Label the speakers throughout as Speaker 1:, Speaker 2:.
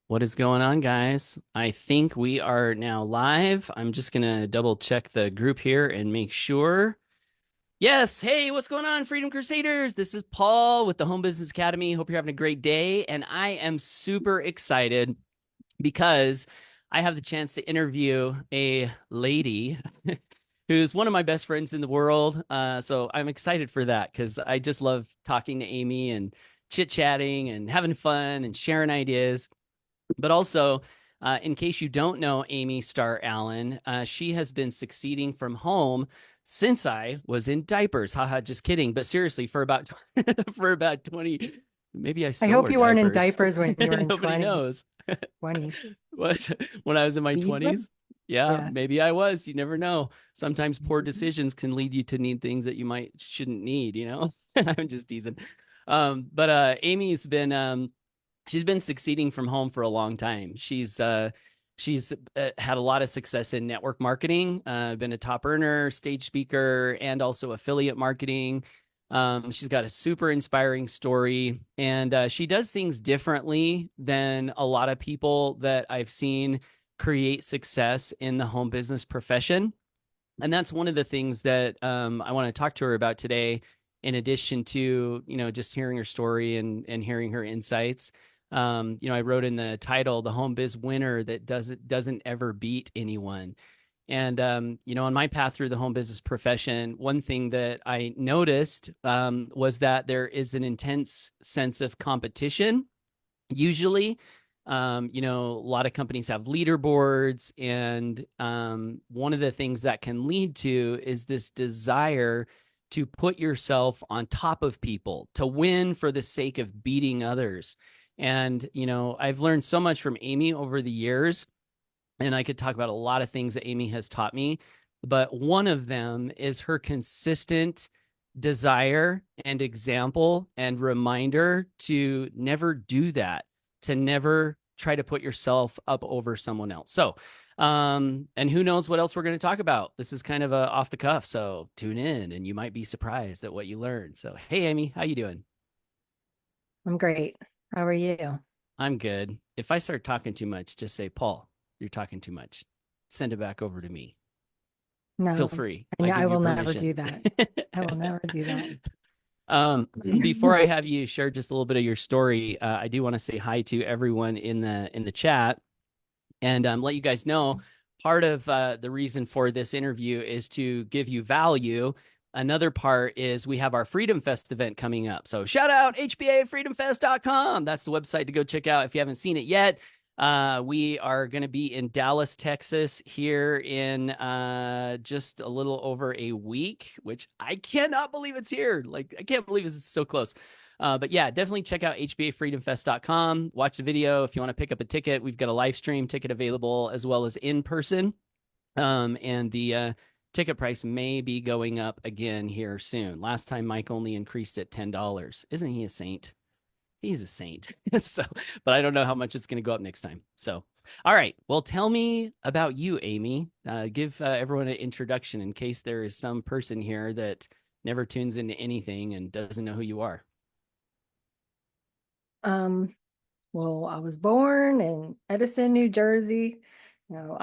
Speaker 1: What is going on, guys? I think we are now live. I'm just going to double check the group here and make sure. Yes. Hey, what's going on, Freedom Crusaders? This is Paul with the Home Business Academy. Hope you're having a great day. And I am super excited because I have the chance to interview a lady who's one of my best friends in the world. So I'm excited for that because I just love talking to Amy and chit chatting and having fun and sharing ideas. But also, in case you don't know Amy Starr Allen, she has been succeeding from home since I was in diapers. Haha, just kidding. But seriously, for about for about 20, maybe I
Speaker 2: I
Speaker 1: still
Speaker 2: hope
Speaker 1: wear
Speaker 2: you weren't in
Speaker 1: diapers.
Speaker 2: diapers when you were in
Speaker 1: Nobody
Speaker 2: 20,
Speaker 1: knows.
Speaker 2: 20s.
Speaker 1: What when I was in my
Speaker 2: But you were?
Speaker 1: 20s? Yeah,
Speaker 2: Yeah.
Speaker 1: maybe I was. You never know. Sometimes poor decisions can lead you to need things that you might shouldn't need, you know? I'm just teasing. But Amy's been she's been succeeding from home for a long time. She's had a lot of success in network marketing, been a top earner, stage speaker, and also affiliate marketing. She's got a super inspiring story, and she does things differently than a lot of people that I've seen create success in the home business profession. And that's one of the things that I want to talk to her about today. In addition to just hearing her story and hearing her insights, I wrote in the title the home biz winner that doesn't ever beat anyone. And on my path through the home business profession, one thing that I noticed was that there is an intense sense of competition usually. A lot of companies have leaderboards, and one of the things that can lead to is this desire to put yourself on top of people, to win for the sake of beating others. And I've learned so much from Amy over the years, and I could talk about a lot of things that Amy has taught me, but one of them is her consistent desire and example and reminder to never do that, to never try to put yourself up over someone else. So, and who knows what else we're going to talk about. This is kind of a off the cuff, so tune in and you might be surprised at what you learn. So, hey Amy, how you doing?
Speaker 2: I'm great. How are you?
Speaker 1: I'm good. If I start talking too much, just say, Paul, you're talking too much. Send it back over to me. Feel
Speaker 2: No,
Speaker 1: free.
Speaker 2: I
Speaker 1: I
Speaker 2: know I
Speaker 1: give you
Speaker 2: will never
Speaker 1: permission.
Speaker 2: do that. I will never do that.
Speaker 1: Before I have you share just a little bit of your story, I do want to say hi to everyone in the chat and let you guys know part of the reason for this interview is to give you value. Another part is we have our Freedom Fest event coming up. So shout out hbafreedomfest.com. That's the website to go check out if you haven't seen it yet. We are going to be in Dallas, Texas here in just a little over a week, which I cannot believe it's here. Like, I can't believe it's so close. But yeah, definitely check out hbafreedomfest.com. Watch the video if you want to pick up a ticket. We've got a live stream ticket available as well as in person. And the ticket price may be going up again here soon. Last time Mike only increased it $10. Isn't he a saint? He's a saint. So, but I don't know how much it's going to go up next time. So, all right. Well, tell me about you, Amy. Give everyone an introduction in case there is some person here that never tunes into anything and doesn't know who you are.
Speaker 2: Um, well, I was born in Edison, New Jersey. No,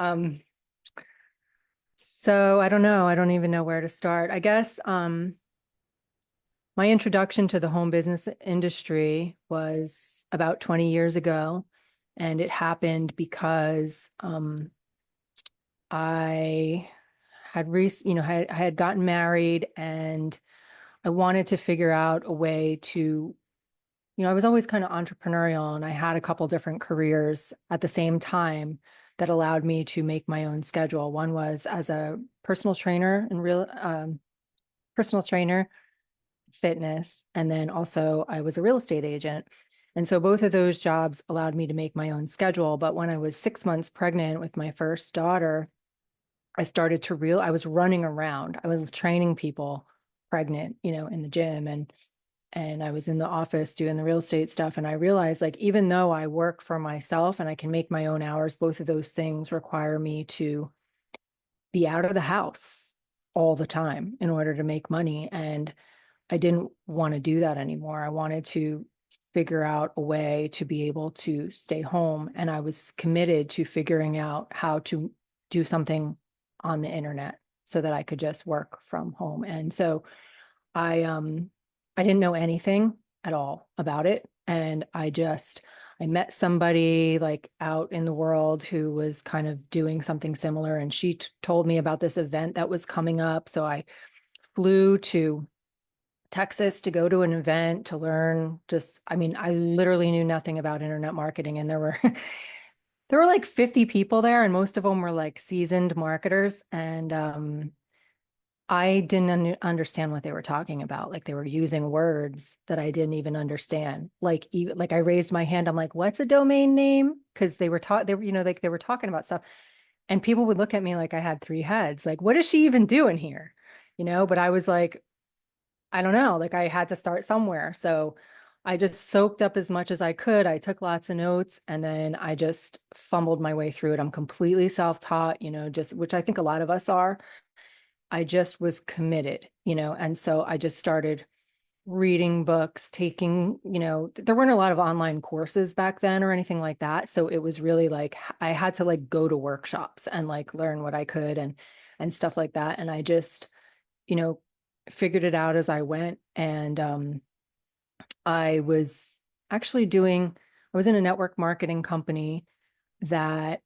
Speaker 2: so I don't know. I don't even know where to start. I guess my introduction to the home business industry was about 20 years ago, and it happened because I I had gotten married and I wanted to figure out a way to, I was always kind of entrepreneurial and I had a couple different careers at the same time that allowed me to make my own schedule. One was as a personal trainer and personal trainer, fitness, and then also I was a real estate agent. And so both of those jobs allowed me to make my own schedule. But when I was 6 months pregnant with my first daughter, I was running around. I was training people pregnant, in the gym and I was in the office doing the real estate stuff. And I realized like, even though I work for myself and I can make my own hours, both of those things require me to be out of the house all the time in order to make money. And I didn't want to do that anymore. I wanted to figure out a way to be able to stay home. And I was committed to figuring out how to do something on the internet so that I could just work from home. And so I didn't know anything at all about it. And I met somebody like out in the world who was kind of doing something similar. And she told me about this event that was coming up. So I flew to Texas to go to an event to learn I mean, I literally knew nothing about internet marketing. And there were, there were like 50 people there, and most of them were like seasoned marketers. And I didn't understand what they were talking about. Like they were using words that I didn't even understand. Like even like I raised my hand. I'm like, "What's a domain name?" Because they were they were, like they were talking about stuff, and people would look at me like I had three heads. Like, what is she even doing here? But I was like, I don't know. Like I had to start somewhere, so I just soaked up as much as I could. I took lots of notes, and then I just fumbled my way through it. I'm completely self-taught, just which I think a lot of us are. I just was committed, and so I just started reading books, taking, there weren't a lot of online courses back then or anything like that. So it was really like I had to like go to workshops and like learn what I could and stuff like that. And I just, you know, figured it out as I went. And I was actually I was in a network marketing company that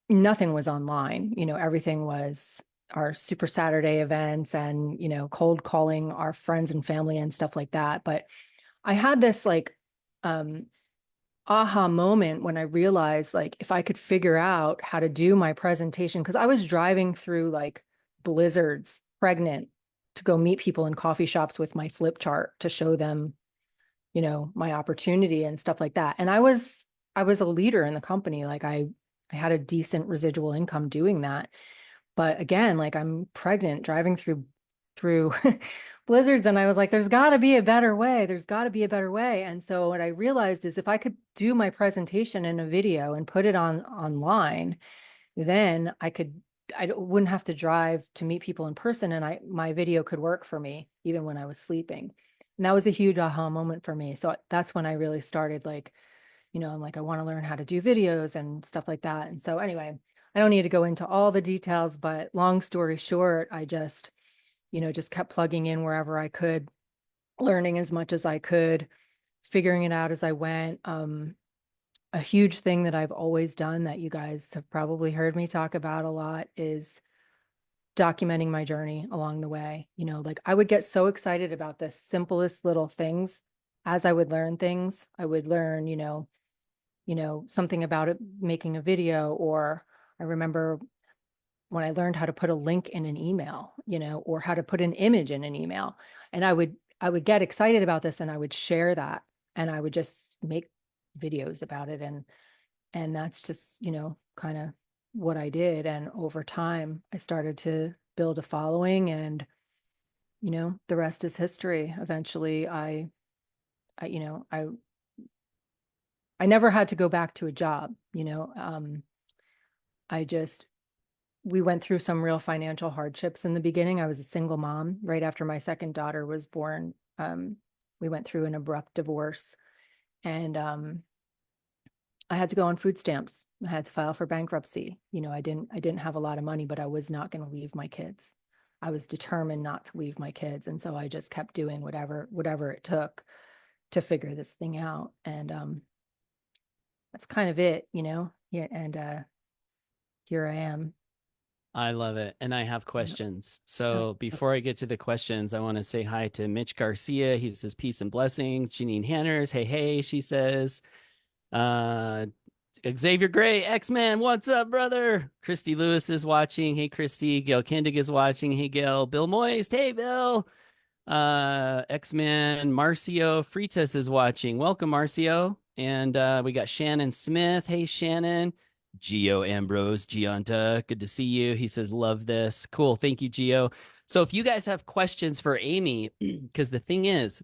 Speaker 2: nothing was online. Everything was our Super Saturday events and, cold calling our friends and family and stuff like that. But I had this like um aha moment when I realized like if I could figure out how to do my presentation, because I was driving through like blizzards, pregnant, to go meet people in coffee shops with my flip chart to show them, my opportunity and stuff like that. And I was a leader in the company. Like I had a decent residual income doing that. But again, like I'm pregnant driving through blizzards, and I was like, there's got to be a better way. There's got to be a better way. And so what I realized is if I could do my presentation in a video and put it on online, then I wouldn't have to drive to meet people in person, and my video could work for me even when I was sleeping. And that was a huge aha moment for me. So that's when I really started like, I'm like, I want to learn how to do videos and stuff like that. And so anyway, I don't need to go into all the details, but long story short, I just, just kept plugging in wherever I could, learning as much as I could, figuring it out as I went. A huge thing that I've always done that you guys have probably heard me talk about a lot is documenting my journey along the way. Like I would get so excited about the simplest little things as I would learn things. I would learn, something about it, making a video, or I remember when I learned how to put a link in an email, or how to put an image in an email. And I would get excited about this and I would share that and I would just make videos about it. And that's just, kind of what I did. And over time, I started to build a following, and, the rest is history. Eventually I you know, I never had to go back to a job, I just we went through some real financial hardships in the beginning. I was a single mom right after my second daughter was born. We went through an abrupt divorce, and I had to go on food stamps. I had to file for bankruptcy. I didn't have a lot of money, but I was not going to leave my kids. I was determined not to leave my kids, and so I just kept doing whatever it took to figure this thing out. And that's kind of it. Yeah, and here I am.
Speaker 1: I love it. And I have
Speaker 2: Yeah.
Speaker 1: questions.
Speaker 2: Oh,
Speaker 1: So before I get to the questions, I want to say hi to Mitch Garcia. He says peace and blessings. Janine Hanners, hey, hey, she says. Uh Xavier Gray, X-Men, what's up, brother? Christy Lewis is watching. Hey, Christy. Gail Kendig is watching. Hey, Gail. Bill Moist. Hey, Bill. X-Men. Marcio Freitas is watching. Welcome, Marcio. And we got Shannon Smith. Hey, Shannon. Geo Ambrose, Gianta, good to see you. He says, love this. Cool. Thank you, Geo. So if you guys have questions for Amy, because the thing is,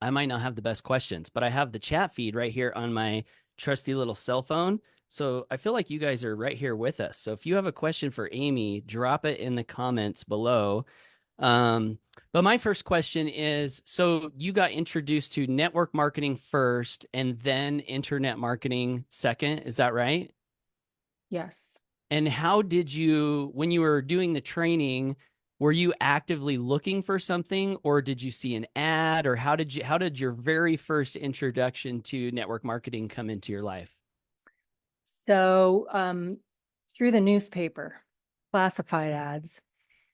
Speaker 1: I might not have the best questions, but I have the chat feed right here on my trusty little cell phone. So I feel like you guys are right here with us. So if you have a question for Amy, drop it in the comments below. Um, but my first question is, so you got introduced to network marketing first and then internet marketing second, is that right?
Speaker 2: Yes.
Speaker 1: And how did you, when you were doing the training, were you actively looking for something or did you see an ad, or how did your very first introduction to network marketing come into your life?
Speaker 2: So, through the newspaper, classified ads.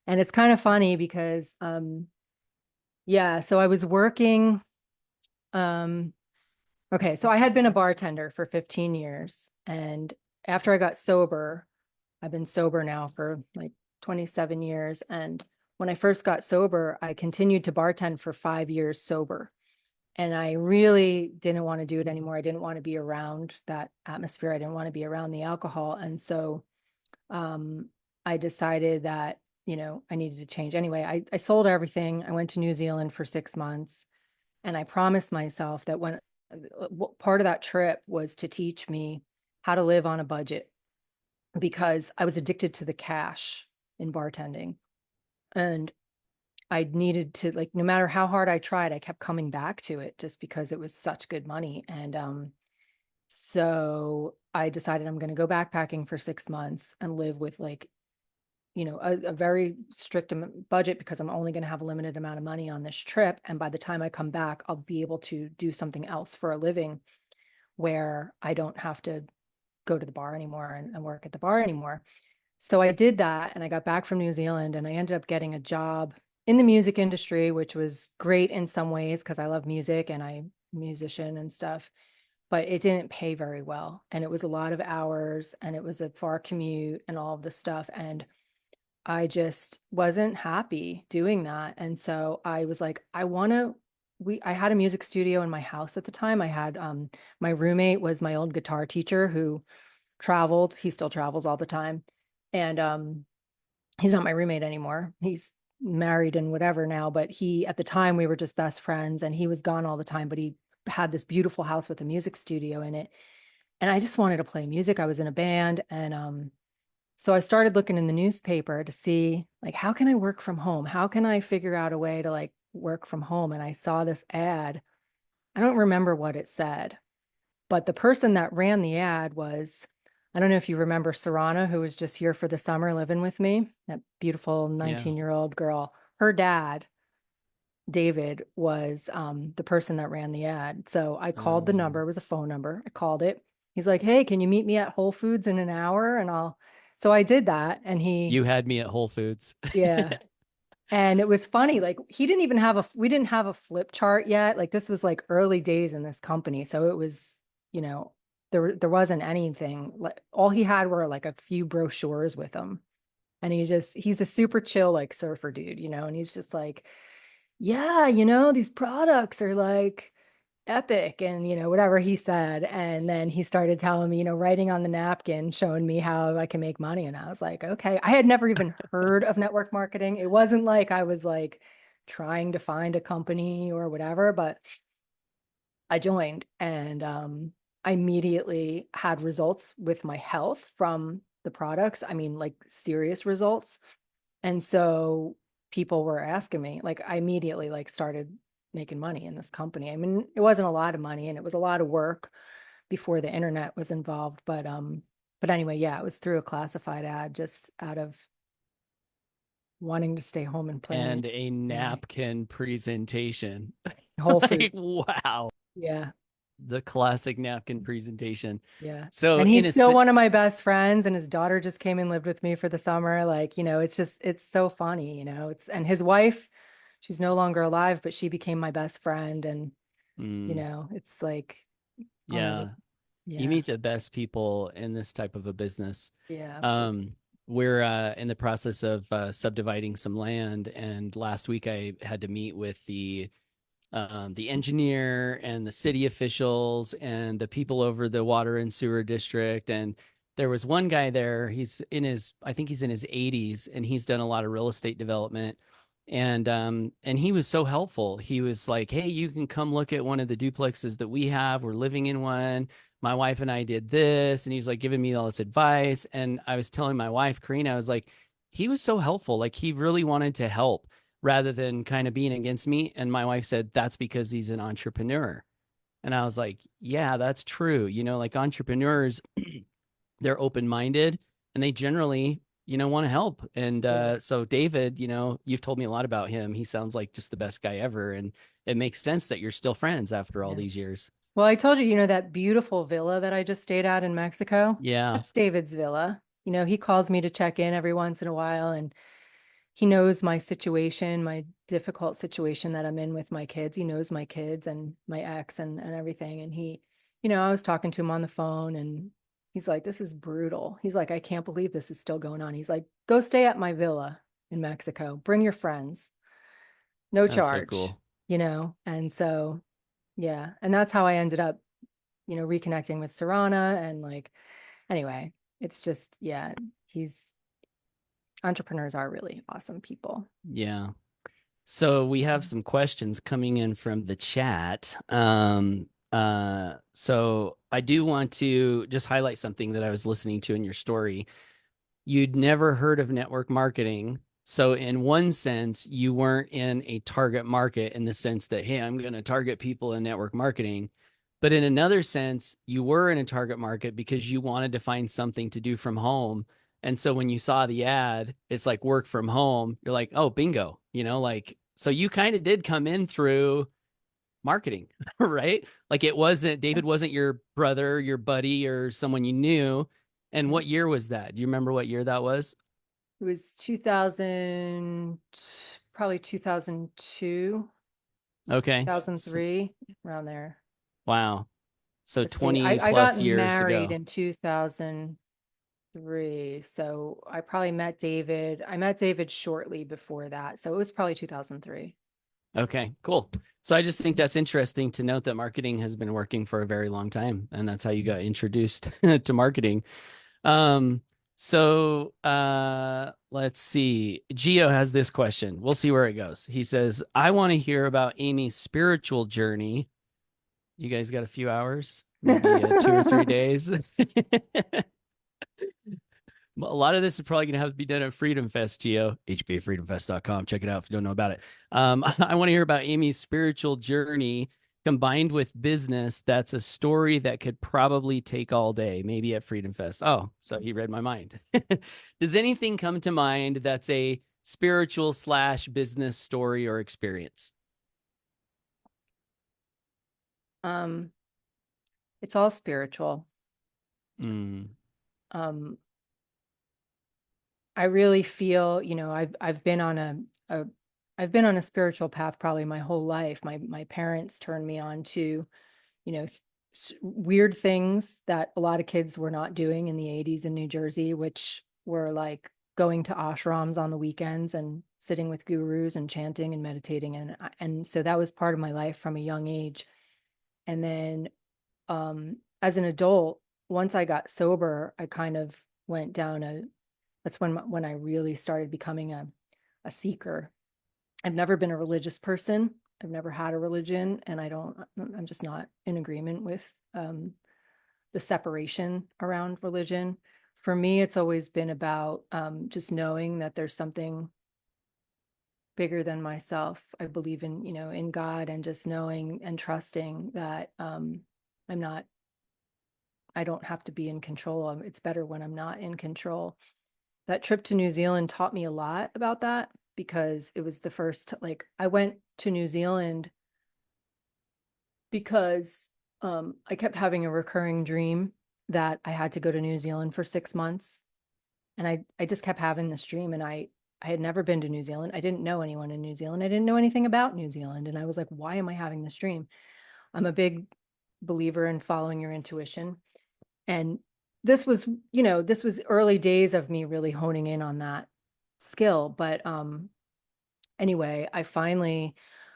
Speaker 2: And it's kind of funny because, yeah, so I was working, um, okay, so I had been a bartender for 15 years. And after I got sober, I've been sober now for like 27 years. And when I first got sober, I continued to bartend for 5 years sober. And I really didn't want to do it anymore. I didn't want to be around that atmosphere. I didn't want to be around the alcohol. And so um, I decided that, I needed to change. Anyway, I sold everything. I went to New Zealand for 6 months. And I promised myself that when part of that trip was to teach me how to live on a budget because I was addicted to the cash in bartending. And I needed to, like, no matter how hard I tried, I kept coming back to it just because it was such good money. And so I decided I'm going to go backpacking for 6 months and live with like, a very strict budget because I'm only going to have a limited amount of money on this trip. And by the time I come back, I'll be able to do something else for a living where I don't have to go to the bar anymore and work at the bar anymore. So I did that and I got back from New Zealand and I ended up getting a job in the music industry, which was great in some ways because I love music and I'm a musician and stuff, but it didn't pay very well. And it was a lot of hours and it was a far commute and all of the stuff. And I just wasn't happy doing that. And so I was like, I had a music studio in my house at the time. I had my roommate was my old guitar teacher who traveled. He still travels all the time. And he's not my roommate anymore. He's married and whatever now, but he at the time we were just best friends and he was gone all the time, but he had this beautiful house with a music studio in it. And I just wanted to play music. I was in a band and so I started looking in the newspaper to see like how can I work from home? How can I figure out a way to like work from home? And I saw this ad. I don't remember what it said, but the person that ran the ad was, I don't know if you remember Sarana, who was just here for the summer living with me, that beautiful
Speaker 1: Yeah.
Speaker 2: 19-year-old girl. Her dad, David, was the person that ran the ad. So I called the number, it was a phone number. I called it. He's like, hey, can you meet me at Whole Foods in an hour? So I did that. And
Speaker 1: You had me at Whole Foods.
Speaker 2: yeah. And it was funny, like we didn't have a flip chart yet. Like this was like early days in this company. So it was, you know, there wasn't anything. Like all he had were like a few brochures with him. And he's a super chill, like surfer dude, and he's just like, yeah, these products are like epic and whatever he said. And then he started telling me, writing on the napkin, showing me how I can make money. And I was like, okay. I had never even heard of network marketing. It wasn't like I was like trying to find a company or whatever, but I joined and I immediately had results with my health from the products. I mean, like serious results. And so people were asking me, like I immediately like started making money in this company. I mean, it wasn't a lot of money and it was a lot of work before the internet was involved, but anyway, yeah, it was through a classified ad just out of wanting to stay home and play
Speaker 1: And a
Speaker 2: my
Speaker 1: napkin presentation.
Speaker 2: Whole Food.
Speaker 1: Like, wow.
Speaker 2: Yeah.
Speaker 1: The classic napkin presentation.
Speaker 2: Yeah.
Speaker 1: So
Speaker 2: And
Speaker 1: in
Speaker 2: he's
Speaker 1: a
Speaker 2: still one of my best friends and his daughter just came and lived with me for the summer. Like, it's so funny, and his wife, she's no longer alive, but she became my best friend. And,
Speaker 1: mm,
Speaker 2: it's like one of the,
Speaker 1: yeah, you
Speaker 2: yeah,
Speaker 1: meet the best people in this type of a business.
Speaker 2: yeah, absolutely.
Speaker 1: Um, we're in the process of subdividing some land, and last week I had to meet with the engineer and the city officials and the people over the water and sewer district. And there was one guy there. I think he's in his 80s, and he's done a lot of real estate development. And he was so helpful. He was like, "Hey, you can come look at one of the duplexes that we have. We're living in one. My wife and I did this." And he's like giving me all this advice. And I was telling my wife, Karina, I was like, he was so helpful. Like he really wanted to help rather than kind of being against me. And my wife said, that's because he's an entrepreneur. And I was like, yeah, that's true. Like entrepreneurs, they're open minded and they generally, want to help. And
Speaker 2: Yeah.
Speaker 1: so David, you've told me a lot about him. He sounds like just the best guy ever. And it makes sense that you're still friends after all
Speaker 2: Yeah.
Speaker 1: these years.
Speaker 2: Well, I told you, that beautiful villa that I just stayed at in Mexico,
Speaker 1: Yeah,
Speaker 2: that's David's villa. He calls me to check in every once in a while, and he knows my situation, my difficult situation that I'm in with my kids. He knows my kids and my ex and everything. And I was talking to him on the phone, and he's like, this is brutal. He's like, I can't believe this is still going on. He's like, go stay at my villa in Mexico. Bring your friends. No
Speaker 1: that's so
Speaker 2: charge,
Speaker 1: cool.
Speaker 2: And so, yeah. And that's how I ended up, reconnecting with Sarana. And like, anyway, it's just, yeah, he's entrepreneurs are really awesome people.
Speaker 1: Yeah. So we have some questions coming in from the chat. So I do want to just highlight something that I was listening to in your story. You'd never heard of network marketing. So in one sense, you weren't in a target market in the sense that, hey, I'm going to target people in network marketing. But in another sense, you were in a target market because you wanted to find something to do from home. And so when you saw the ad, it's like work from home. You're like, oh, bingo, like, so you kind of did come in through marketing, right? Like David wasn't your brother, your buddy, or someone you knew. And what year was that? Do you remember what year that was?
Speaker 2: It was 2000, probably 2002,
Speaker 1: Okay.
Speaker 2: 2003, around there.
Speaker 1: Wow. So
Speaker 2: Let's see.
Speaker 1: 20
Speaker 2: I
Speaker 1: plus
Speaker 2: got
Speaker 1: years
Speaker 2: married
Speaker 1: ago.
Speaker 2: in 2003. So I probably met David. I met David shortly before that. So it was probably 2003.
Speaker 1: Okay, cool. So I just think that's interesting to note that marketing has been working for a very long time, and that's how you got introduced to marketing. Um, let's see. Gio has this question. We'll see where it goes. He says, I want to hear about Amy's spiritual journey. You guys got a few hours, maybe 2 or 3 days. A lot of this is probably going to have to be done at Freedom Fest, Geo. HBAFreedomFest.com. Check it out if you don't know about it. I want to hear about Amy's spiritual journey combined with business. That's a story that could probably take all day, maybe at Freedom Fest. Oh, so he read my mind. Does anything come to mind that's a spiritual slash business story or experience?
Speaker 2: Um, it's all spiritual.
Speaker 1: Mm,
Speaker 2: Um, I really feel, I've been on a I've been on a spiritual path probably my whole life. My parents turned me on to, you know, weird things that a lot of kids were not doing in the 80s in New Jersey, which were like going to ashrams on the weekends and sitting with gurus and chanting and meditating. And so that was part of my life from a young age. And then as an adult, once I got sober, I kind of went down that's when I really started becoming a seeker. I've never been a religious person. I've never had a religion, and I'm just not in agreement with the separation around religion. For me, it's always been about just knowing that there's something bigger than myself. I believe in, in God, and just knowing and trusting that I'm not, I don't have to be in control. It's better when I'm not in control. That trip to New Zealand taught me a lot about that, because it was the first, like, I went to New Zealand because I kept having a recurring dream that I had to go to New Zealand for 6 months. And I just kept having this dream, and I had never been to New Zealand. I didn't know anyone in New Zealand. I didn't know anything about New Zealand. And I was like, why am I having this dream? I'm a big believer in following your intuition. And this was early days of me really honing in on that skill. But anyway, I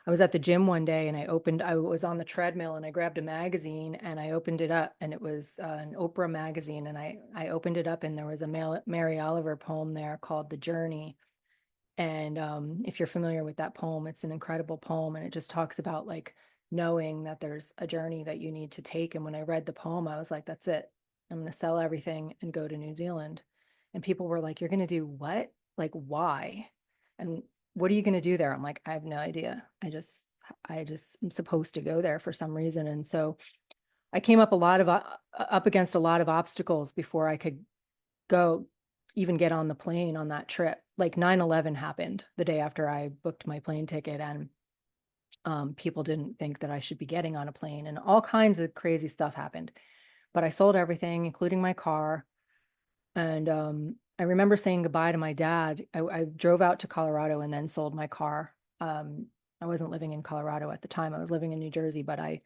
Speaker 2: was at the gym one day, and I was on the treadmill, and I grabbed a magazine, and I opened it up, and it was an Oprah magazine. And I opened it up, and there was a Mary Oliver poem there called The Journey. And if you're familiar with that poem, it's an incredible poem. And it just talks about like knowing that there's a journey that you need to take. And when I read the poem, I was like, that's it. I'm going to sell everything and go to New Zealand. And people were like, you're going to do what? Like, why? And what are you going to do there? I'm like, I have no idea. I just am supposed to go there for some reason. And so I came up up against a lot of obstacles before I could go even get on the plane on that trip. Like 9/11 happened the day after I booked my plane ticket, and people didn't think that I should be getting on a plane, and all kinds of crazy stuff happened. But I sold everything, including my car. And I remember saying goodbye to my dad. I drove out to Colorado and then sold my car. I wasn't living in Colorado at the time. I was living in New Jersey, but I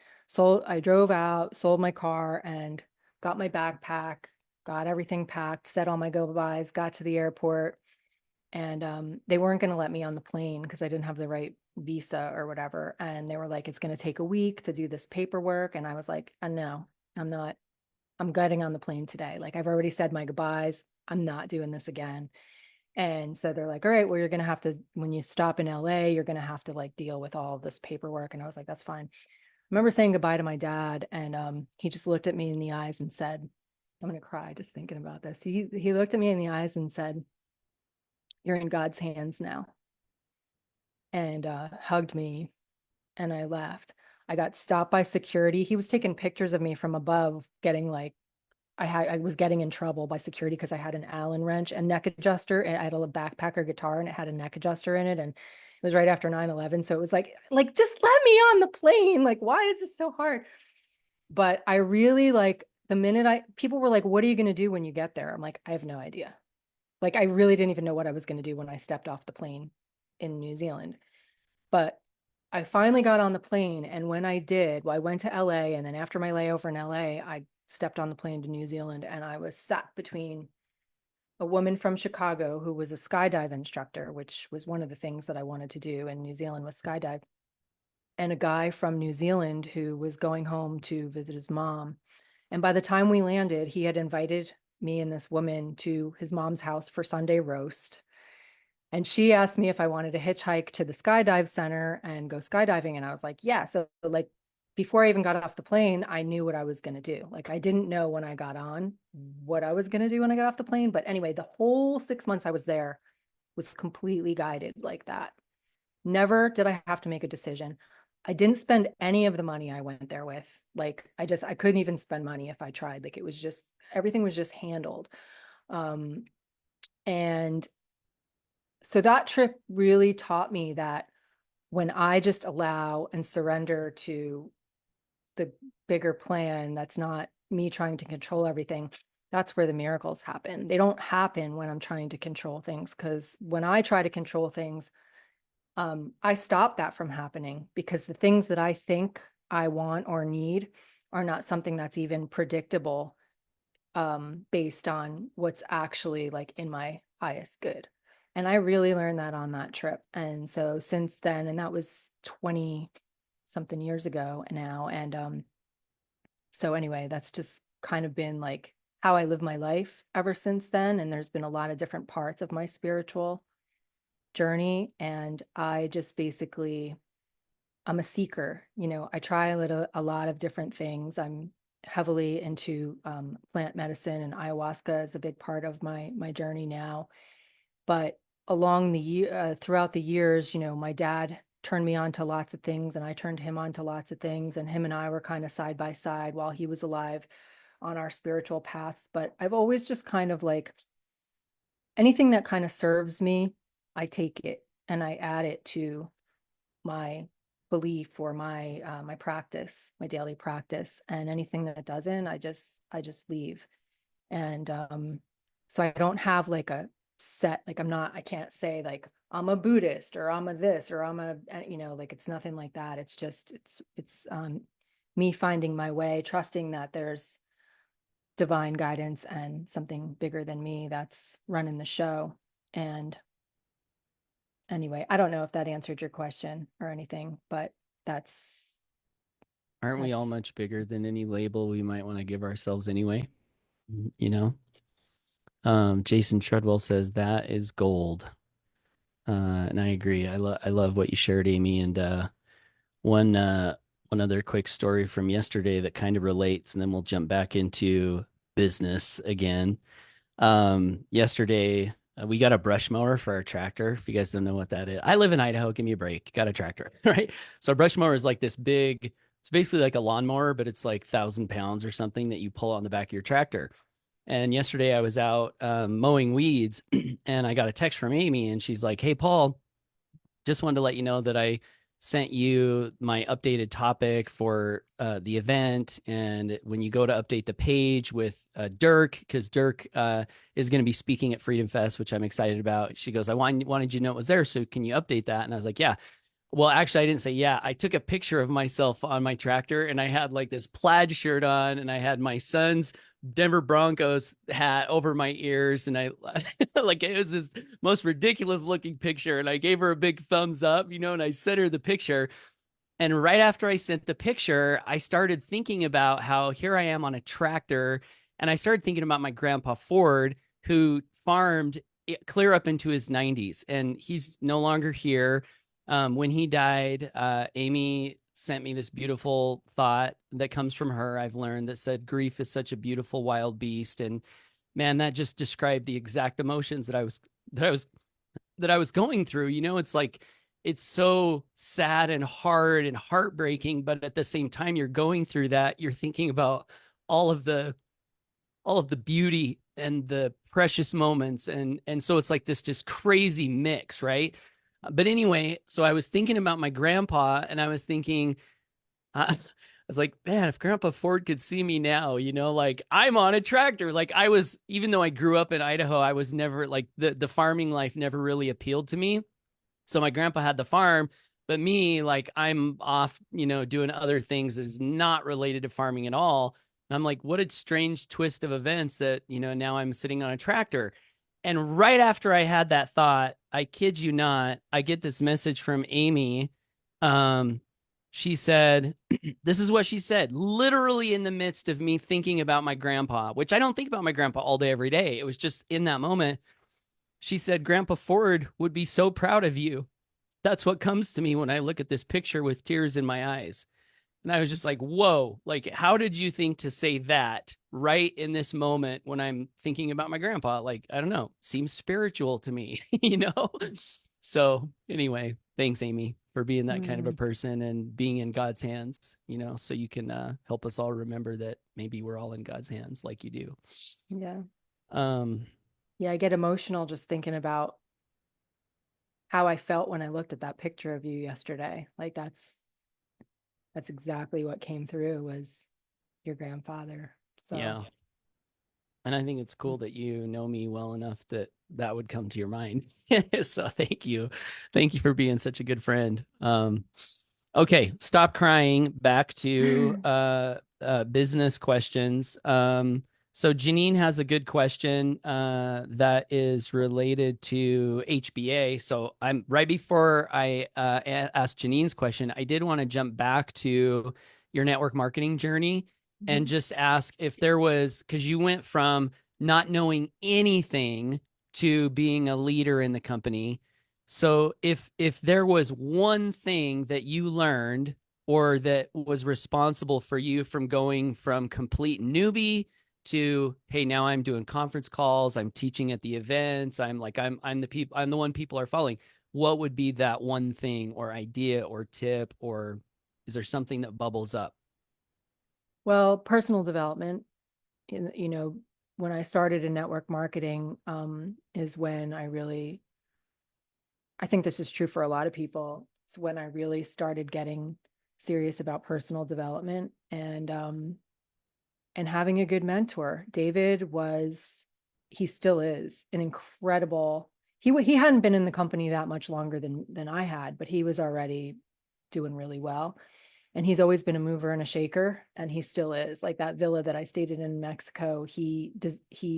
Speaker 2: drove out, sold my car, and got my backpack, got everything packed, said all my goodbyes, got to the airport, and they weren't going to let me on the plane because I didn't have the right visa or whatever. And they were like, it's going to take a week to do this paperwork. And I was like, no, I'm not. I'm getting on the plane today. Like, I've already said my goodbyes. I'm not doing this again. And so they're like, all right, well, you're going to have to, when you stop in LA, you're going to have to like deal with all of this paperwork. And I was like, that's fine. I remember saying goodbye to my dad, and he just looked at me in the eyes and said, I'm going to cry just thinking about this. He looked at me in the eyes and said, you're in God's hands now, and hugged me, and I left. I got stopped by security. He was taking pictures of me from above, getting like, I was getting in trouble by security because I had an Allen wrench and neck adjuster, and I had a backpacker guitar and it had a neck adjuster in it. And it was right after 9/11. So it was like, just let me on the plane. Like, why is this so hard? But I really like the minute people were like, what are you going to do when you get there? I'm like, I have no idea. Like, I really didn't even know what I was going to do when I stepped off the plane in New Zealand. But I finally got on the plane. And when I did, well, I went to LA. And then after my layover in LA, I stepped on the plane to New Zealand, and I was sat between a woman from Chicago who was a skydive instructor, which was one of the things that I wanted to do in New Zealand was skydive, and a guy from New Zealand who was going home to visit his mom. And by the time we landed, he had invited me and this woman to his mom's house for Sunday roast. And she asked me if I wanted to hitchhike to the skydive center and go skydiving. And I was like, yeah. So, like, before I even got off the plane, I knew what I was going to do. Like, I didn't know when I got on what I was going to do when I got off the plane. But anyway, the whole 6 months I was there was completely guided like that. Never did I have to make a decision. I didn't spend any of the money I went there with. Like, I couldn't even spend money if I tried. Like, it was just, everything was just handled. Um, and so that trip really taught me that when I just allow and surrender to the bigger plan, that's not me trying to control everything. That's where the miracles happen. They don't happen when I'm trying to control things, because when I try to control things, I stop that from happening, because the things that I think I want or need are not something that's even predictable, based on what's actually like in my highest good. And I really learned that on that trip. And so since then, and that was 20 something years ago now. And so anyway, that's just kind of been like how I live my life ever since then. And there's been a lot of different parts of my spiritual journey. And I just basically, I'm a seeker. I try a lot of different things. I'm heavily into plant medicine, and ayahuasca is a big part of my journey now. But throughout the years, my dad turned me on to lots of things, and I turned him on to lots of things, and him and I were kind of side by side while he was alive on our spiritual paths. But I've always just kind of like, anything that kind of serves me, I take it and I add it to my belief or my practice, my daily practice. And anything that doesn't, I just leave. And so I don't have like a set, like, I can't say like I'm a Buddhist or I'm a this or I'm a, like, it's nothing like that. It's just it's me finding my way, trusting that there's divine guidance and something bigger than me that's running the show. And anyway, I don't know if that answered your question or anything, but that's
Speaker 1: Aren't we all
Speaker 2: that's
Speaker 1: much bigger than any label we might want to give ourselves anyway? You know? Jason Treadwell says that is gold. And I agree. I love what you shared, Amy. And one one other quick story from yesterday that kind of relates, and then we'll jump back into business again. Yesterday We got a brush mower for our tractor. If you guys don't know what that is, I live in Idaho. Give me a break. Got a tractor, right? So a brush mower is like this big. It's basically like a lawnmower, but it's like 1,000 pounds or something that you pull on the back of your tractor. And yesterday I was out mowing weeds, and I got a text from Amy, and she's like, "Hey, Paul, just wanted to let you know that I sent you my updated topic for the event. And when you go to update the page with Dirk, because Dirk is going to be speaking at Freedom Fest, which I'm excited about." She goes, wanted you to know it was there. So can you update that? And I was like, yeah. Well, actually, I didn't say yeah. I took a picture of myself on my tractor, and I had like this plaid shirt on, and I had my son's Denver Broncos hat over my ears, and I like it was this most ridiculous looking picture. And I gave her a big thumbs up, and I sent her the picture. And right after I sent the picture, I started thinking about how here I am on a tractor, and I started thinking about my grandpa Ford, who farmed clear up into his 90s, and he's no longer here. When he died, Amy sent me this beautiful thought that comes from her. I've learned that said, "Grief is such a beautiful wild beast," and man, that just described the exact emotions that I was that I was going through. It's like it's so sad and hard and heartbreaking, but at the same time you're going through that, you're thinking about all of the all of the beauty and the precious moments, and so it's like this just crazy mix, right? But anyway, so I was thinking about my grandpa, and I was thinking, I was like, man, if Grandpa Ford could see me now, like I'm on a tractor. Like I was, even though I grew up in Idaho, I was never like the farming life never really appealed to me. So my grandpa had the farm, but me, like I'm off, doing other things that is not related to farming at all. And I'm like, what a strange twist of events that, now I'm sitting on a tractor. And right after I had that thought, I kid you not, I get this message from Amy. Um, she said, this is what she said, literally in the midst of me thinking about my grandpa, which I don't think about my grandpa all day, every day. It was just in that moment. She said, "Grandpa Ford would be so proud of you." That's what comes to me when I look at this picture with tears in my eyes. And I was just like, whoa, like, how did you think to say that right in this moment when I'm thinking about my grandpa? Like, I don't know, seems spiritual to me, you know? So, anyway, thanks, Amy, for being that kind of a
Speaker 2: Mm,
Speaker 1: person and being in God's hands, so you can help us all remember that maybe we're all in God's hands like you do.
Speaker 2: yeah.
Speaker 1: Um,
Speaker 2: Yeah, I get emotional just thinking about how I felt when I looked at that picture of you yesterday. Like that's exactly what came through was your grandfather. So,
Speaker 1: yeah. And I think it's cool that you know me well enough that that would come to your mind. So thank you. Thank you for being such a good friend. Okay, stop crying. Back to business questions. So Janine has a good question that is related to HBA. So I'm right before I asked Janine's question, I did want to jump back to your network marketing journey and
Speaker 2: Mhm.
Speaker 1: just ask if there was, because you went from not knowing anything to being a leader in the company. So if there was one thing that you learned or that was responsible for you from going from complete newbie to, hey, now I'm doing conference calls, I'm teaching at the events, I'm the one people are following, what would be that one thing or idea or tip, or is there something that bubbles up?
Speaker 2: Well, personal development, when I started in network marketing, is when I think this is true for a lot of people. It's when I really started getting serious about personal development and having a good mentor. David was, he still is an incredible. He hadn't been in the company that much longer than I had, but he was already doing really well. And he's always been a mover and a shaker, and he still is. Like that villa that I stayed in Mexico, he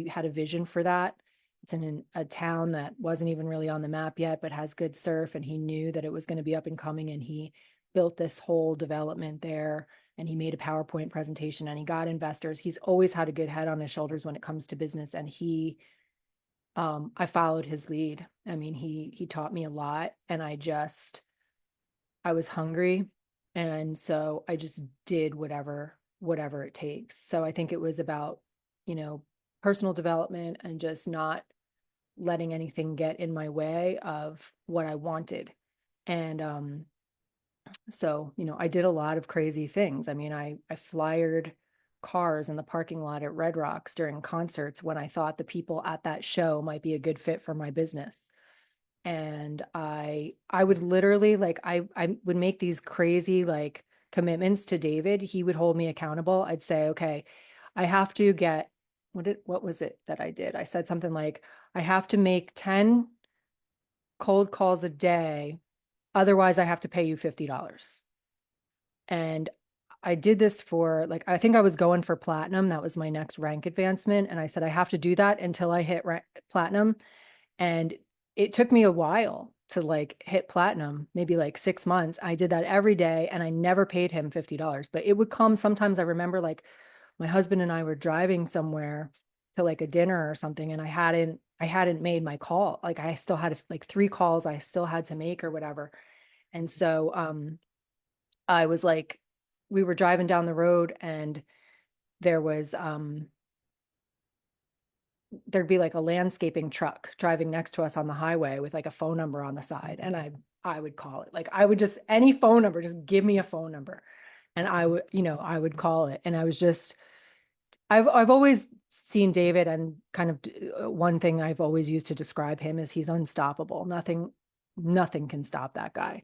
Speaker 2: had a vision for that. It's in a town that wasn't even really on the map yet, but has good surf, and he knew that it was going to be up and coming, and he built this whole development there, and he made a PowerPoint presentation, and he got investors. He's always had a good head on his shoulders when it comes to business, and I followed his lead. I mean, he taught me a lot, and I was hungry. And so I just did whatever it takes. So I think it was about, you know, personal development and just not letting anything get in my way of what I wanted. And so, I did a lot of crazy things. I mean, I flyered cars in the parking lot at Red Rocks during concerts when I thought the people at that show might be a good fit for my business. And I would literally, like, I would make these crazy, like, commitments to David. He would hold me accountable. I'd say, okay, I have to get, what was it that I did? I said something like, I have to make 10 cold calls a day, otherwise I have to pay you $50. And I did this for, like, I think I was going for platinum. That was my next rank advancement. And I said, I have to do that until I hit platinum. And it took me a while to, like, hit platinum, maybe like 6 months. I did that every day and I never paid him $50, but it would come sometimes. I remember, like, my husband and I were driving somewhere to, like, a dinner or something, and I hadn't made my call. Like, I still had like 3 calls I still had to make or whatever. And so I was like, we were driving down the road and there was there'd be like a landscaping truck driving next to us on the highway with like a phone number on the side. And I would call it. Like, I would just, any phone number, just give me a phone number. And I would call it. And I was just, I've always seen David, and kind of one thing I've always used to describe him is he's unstoppable. Nothing can stop that guy.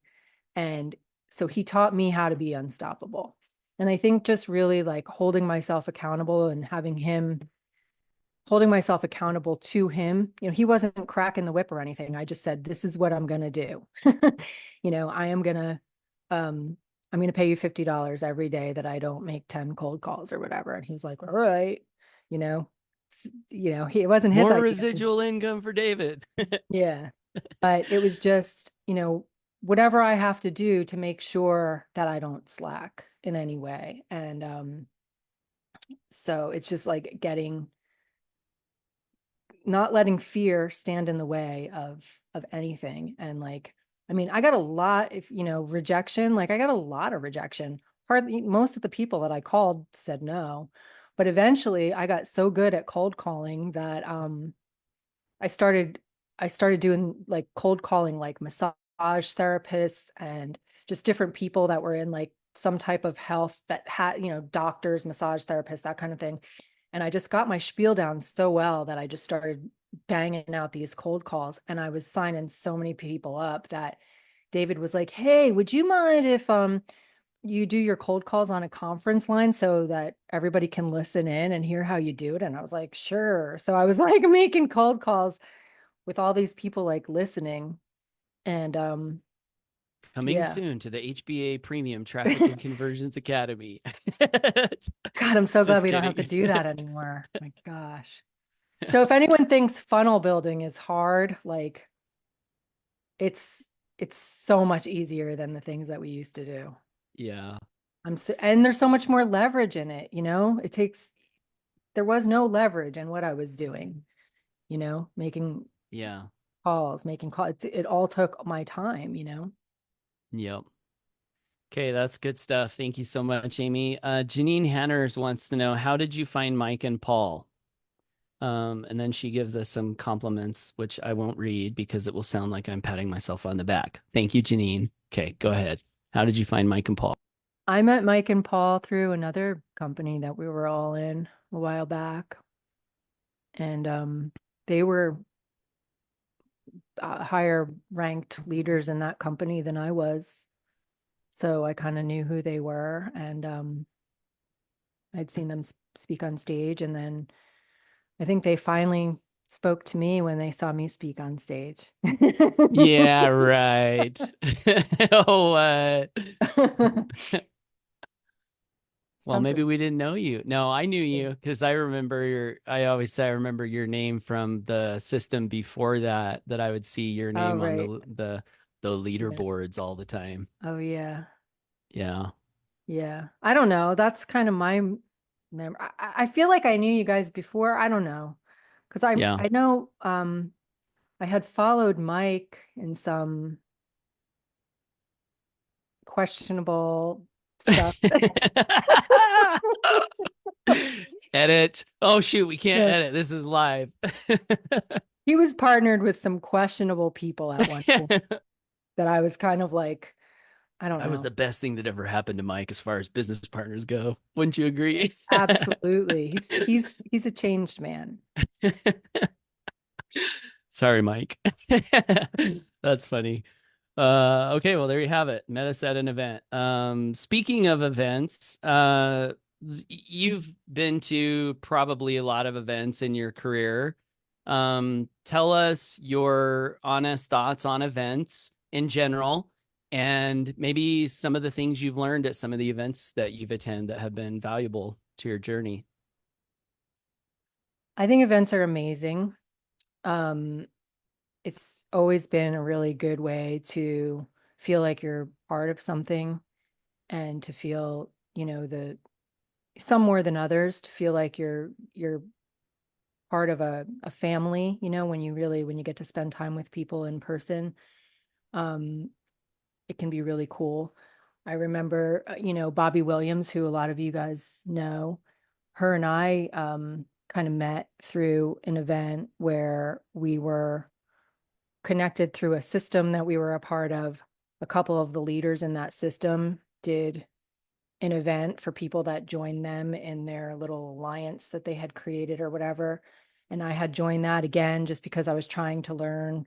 Speaker 2: And so he taught me how to be unstoppable. And I think just really, like, holding myself accountable and having him holding myself accountable to him. He wasn't cracking the whip or anything. I just said, this is what I'm going to do. I am going to, I'm going to pay you $50 every day that I don't make 10 cold calls or whatever. And he was like, all right, you know, it wasn't his
Speaker 1: More
Speaker 2: idea.
Speaker 1: residual income for David.
Speaker 2: Yeah. But it was just, whatever I have to do to make sure that I don't slack in any way. And so it's just like not letting fear stand in the way of anything. And, like, I mean, I got a lot, if rejection, like, I got a lot of rejection. Hardly, most of the people that I called said no. But eventually I got so good at cold calling that I started I started doing, like, cold calling, like, massage therapists and just different people that were in, like, some type of health, that had, doctors, massage therapists, that kind of thing. And I just got my spiel down so well that I just started banging out these cold calls, and I was signing so many people up that David was like, "Hey, would you mind if you do your cold calls on a conference line so that everybody can listen in and hear how you do it?" And I was like, "Sure." So I was like making cold calls with all these people, like, listening. And
Speaker 1: Coming
Speaker 2: yeah.
Speaker 1: soon to the HBA Premium Traffic and Conversions Academy.
Speaker 2: God, I'm so glad
Speaker 1: Just
Speaker 2: we don't have to
Speaker 1: kidding.
Speaker 2: do that anymore. My gosh. So if anyone thinks funnel building is hard, like, it's it's so much easier than the things that we used to do.
Speaker 1: Yeah.
Speaker 2: And there's so much more leverage in it, there was no leverage in what I was doing, making
Speaker 1: Yeah.
Speaker 2: making calls. It all took my time.
Speaker 1: Yep. Okay, that's good stuff. Thank you so much, Amy. Janine Hanners wants to know, how did you find Mike and Paul? And then she gives us some compliments, which I won't read because it will sound like I'm patting myself on the back. Thank you, Janine. Okay, go ahead. How did you find Mike and Paul?
Speaker 2: I met Mike and Paul through another company that we were all in a while back. And they were higher ranked leaders in that company than I was. So I kind of knew who they were. And I'd seen them speak on stage. And then I think they finally spoke to me when they saw me speak on stage.
Speaker 1: Yeah, right. Oh, what? Well, maybe
Speaker 2: Something.
Speaker 1: we didn't know you. No, I knew you because I always say I remember your name from the system before that I would see your
Speaker 2: Oh,
Speaker 1: name on
Speaker 2: right.
Speaker 1: the
Speaker 2: Yeah.
Speaker 1: leaderboards all the time.
Speaker 2: Oh, yeah.
Speaker 1: Yeah.
Speaker 2: Yeah. I don't know. That's kind of my memory. I feel like I knew you guys before. I don't know. Because I
Speaker 1: Yeah.
Speaker 2: I know I had followed Mike in some questionable stuff.
Speaker 1: Edit. Oh shoot, we can't
Speaker 2: Yeah.
Speaker 1: edit. This is live.
Speaker 2: He was partnered with some questionable people at one point that I was kind of like, I don't
Speaker 1: I was
Speaker 2: know.
Speaker 1: the best thing that ever happened to Mike as far as business partners go. Wouldn't you agree?
Speaker 2: Absolutely. He's a changed man.
Speaker 1: Sorry, Mike. That's funny. Okay, well, there you have it. Met us at an event. Speaking of events, you've been to probably a lot of events in your career. Tell us your honest thoughts on events in general, and maybe some of the things you've learned at some of the events that you've attended that have been valuable to your journey.
Speaker 2: I think events are amazing. Um, it's always been a really good way to feel like you're part of something and to feel, the some more than others, to feel like you're part of a family, when you get to spend time with people in person. Um, it can be really cool. I remember, Bobby Williams, who a lot of you guys know, her and I kind of met through an event where we were connected through a system that we were a part of. A couple of the leaders in that system did an event for people that joined them in their little alliance that they had created or whatever. And I had joined that again just because I was trying to learn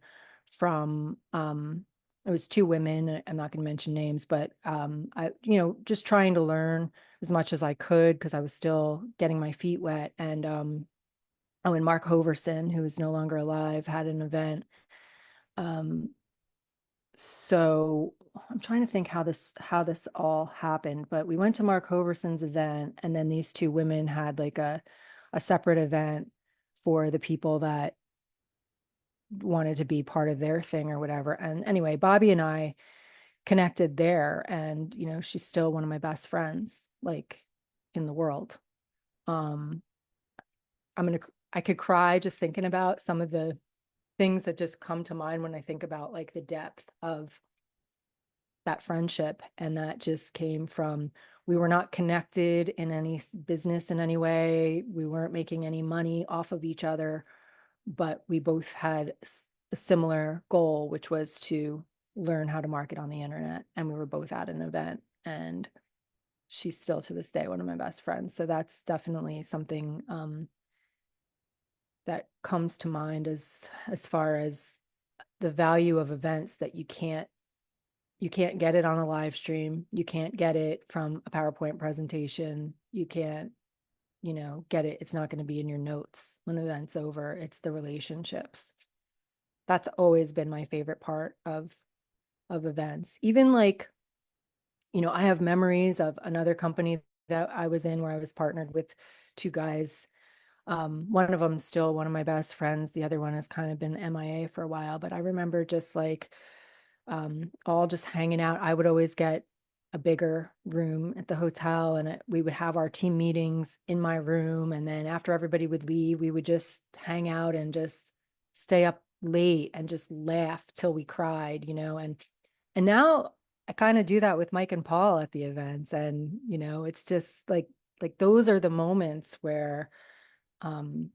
Speaker 2: from it was two women. I'm not going to mention names, but I, just trying to learn as much as I could because I was still getting my feet wet. And oh, and Mark Hoverson, who is no longer alive, had an event. Um, so I'm trying to think how this all happened, but we went to Mark Hoverson's event, and then these two women had like a separate event for the people that wanted to be part of their thing or whatever. And anyway, Bobby and I connected there, and she's still one of my best friends, like in the world. Um, I could cry just thinking about some of the things that just come to mind when I think about like the depth of that friendship. And that just came from, we were not connected in any business in any way. We weren't making any money off of each other, but we both had a similar goal, which was to learn how to market on the internet. And we were both at an event, and she's still to this day one of my best friends. So that's definitely something that comes to mind as far as the value of events, that you can't get it on a live stream. You can't get it from a PowerPoint presentation. You can't, get it. It's not going to be in your notes when the event's over. It's the relationships. That's always been my favorite part of events. Even like, I have memories of another company that I was in where I was partnered with two guys. One of them still one of my best friends. The other one has kind of been MIA for a while, but I remember just like all just hanging out. I would always get a bigger room at the hotel, and we would have our team meetings in my room. And then after everybody would leave, we would just hang out and just stay up late and just laugh till we cried, and now I kind of do that with Mike and Paul at the events. And, it's just like those are the moments where, um,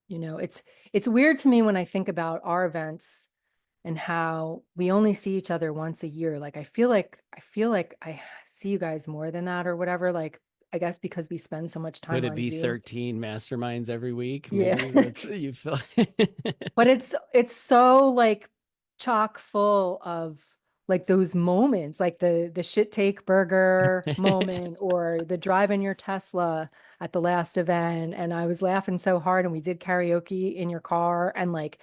Speaker 2: it's weird to me when I think about our events and how we only see each other once a year. Like I feel like I see you guys more than that or whatever. Like I guess because we spend so much
Speaker 1: Could
Speaker 2: time
Speaker 1: it
Speaker 2: on
Speaker 1: be
Speaker 2: Zoom.
Speaker 1: 13 masterminds every week?
Speaker 2: Yeah.
Speaker 1: Maybe that's you feel.
Speaker 2: But it's so like chock full of like those moments, like the shit take burger moment or the drive in your Tesla at the last event. And I was laughing so hard, and we did karaoke in your car, and like,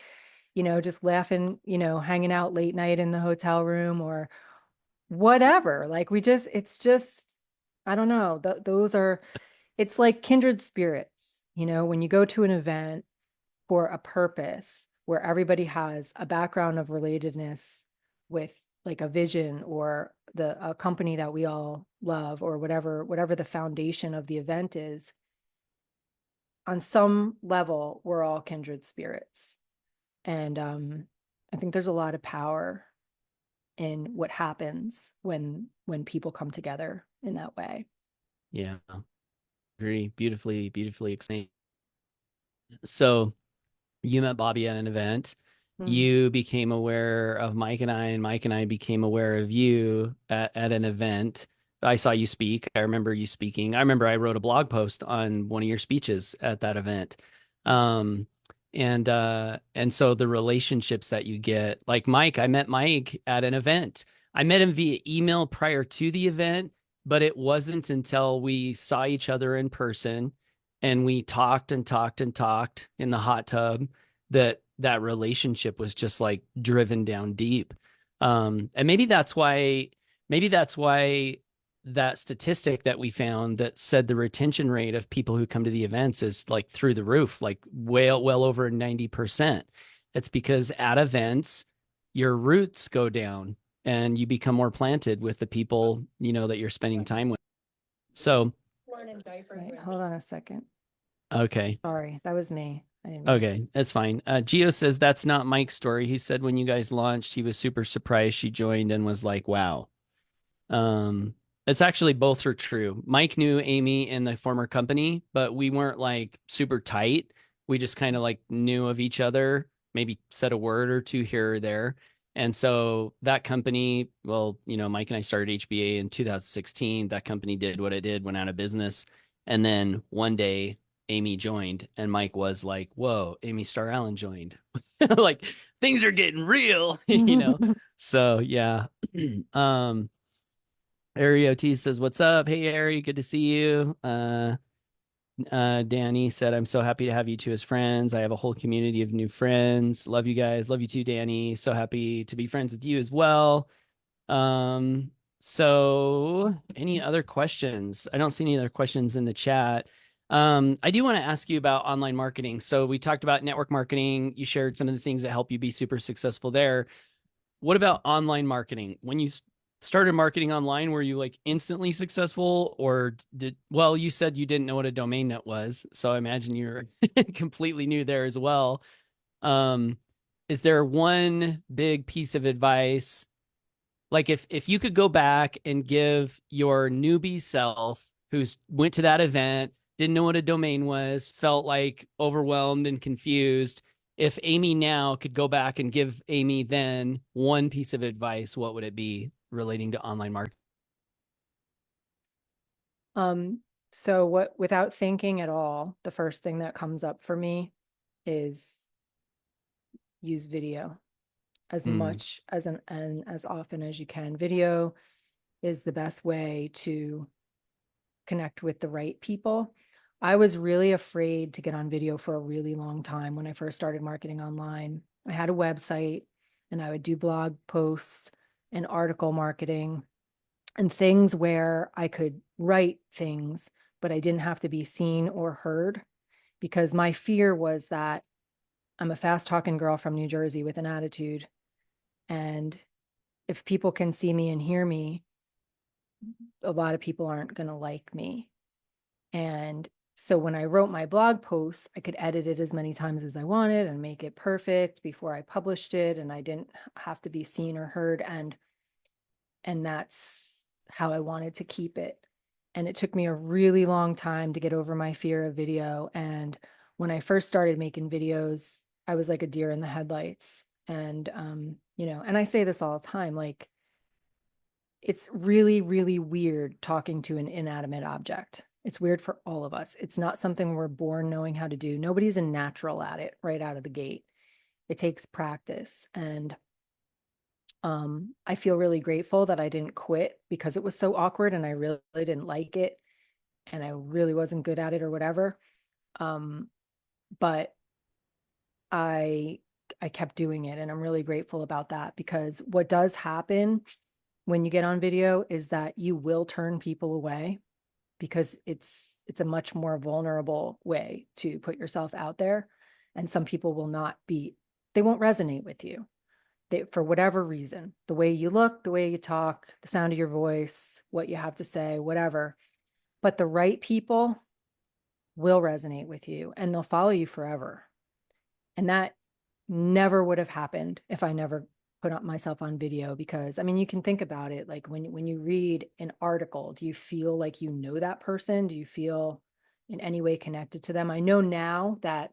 Speaker 2: just laughing, hanging out late night in the hotel room or whatever. Like it's just, I don't know. Those are, it's like kindred spirits, when you go to an event for a purpose where everybody has a background of relatedness with like a vision or a company that we all love or whatever the foundation of the event is. On some level, we're all kindred spirits. And I think there's a lot of power in what happens when people come together in that way.
Speaker 1: Yeah, agree. Beautifully, beautifully explained. So, You met Bobby at an event.
Speaker 2: Mm.
Speaker 1: You became aware of Mike and Mike and I became aware of you at an event. I saw you speak. I remember you speaking. I remember I wrote a blog post on one of your speeches at that event. Um, and so the relationships that you get, like Mike, I met Mike at an event. I met him via email prior to the event, but it wasn't until we saw each other in person and we talked and talked and talked in the hot tub that relationship was just like driven down deep. And maybe that's why that statistic that we found that said the retention rate of people who come to the events is like through the roof, like well over 90%. It's because at events, your roots go down and you become more planted with the people, that you're spending time with. So,
Speaker 2: Right, hold on a second.
Speaker 1: okay.
Speaker 2: Sorry, that was me. I didn't mean.
Speaker 1: Okay, that's fine. Gio says that's not Mike's story. He said when you guys launched, he was super surprised she joined and was like, wow. Um, it's actually both are true. Mike knew Amy in the former company, but we weren't like super tight. We just kind of like knew of each other, maybe said a word or two here or there. And so that company, well, Mike and I started HBA in 2016. That company did what it did, went out of business. And then one day Amy joined and Mike was like, whoa, Amy Starr Allen joined. Like things are getting real, So yeah. um Ari OT says, "What's up? Hey, Ari, good to see you." Danny said, "I'm so happy to have you two as friends. I have a whole community of new friends. Love you guys. Love you too, Danny. So happy to be friends with you as well." So any other questions? I don't see any other questions in the chat. I do want to ask you about online marketing. So we talked about network marketing. You shared some of the things that help you be super successful there. What about online marketing? When you started marketing online, were you like instantly successful or well, you said you didn't know what a domain net was. So I imagine you're completely new there as well. Um, is there one big piece of advice? Like if you could go back and give your newbie self who's went to that event, didn't know what a domain was, felt like overwhelmed and confused, if Amy now could go back and give Amy then one piece of advice, what would it be relating to online marketing?
Speaker 2: Um, so what, without thinking at all, the first thing that comes up for me is use video as
Speaker 1: Mm,
Speaker 2: much as and as often as you can. Video is the best way to connect with the right people. I was really afraid to get on video for a really long time when I first started marketing online. I had a website and I would do blog posts and article marketing and things where I could write things, but I didn't have to be seen or heard because my fear was that I'm a fast talking girl from New Jersey with an attitude. And if people can see me and hear me, a lot of people aren't going to like me. And so when I wrote my blog posts, I could edit it as many times as I wanted and make it perfect before I published it. And I didn't have to be seen or heard. And that's how I wanted to keep it. And it took me a really long time to get over my fear of video. And when I first started making videos, I was like a deer in the headlights. And, and I say this all the time, like, it's really, really weird talking to an inanimate object. It's weird for all of us. It's not something we're born knowing how to do. Nobody's a natural at it right out of the gate. It takes practice. And I feel really grateful that I didn't quit because it was so awkward and I really didn't like it and I really wasn't good at it or whatever. Um, but I I kept doing it and I'm really grateful about that because what does happen when you get on video is that you will turn people away because it's a much more vulnerable way to put yourself out there and some people will not be they won't resonate with you for whatever reason, the way you look, the way you talk, the sound of your voice, what you have to say, whatever. But the right people will resonate with you and they'll follow you forever. And that never would have happened if I never put up myself on video because I mean you can think about it like when you read an article, do you feel like you know that person? Do you feel in any way connected to them? I know now that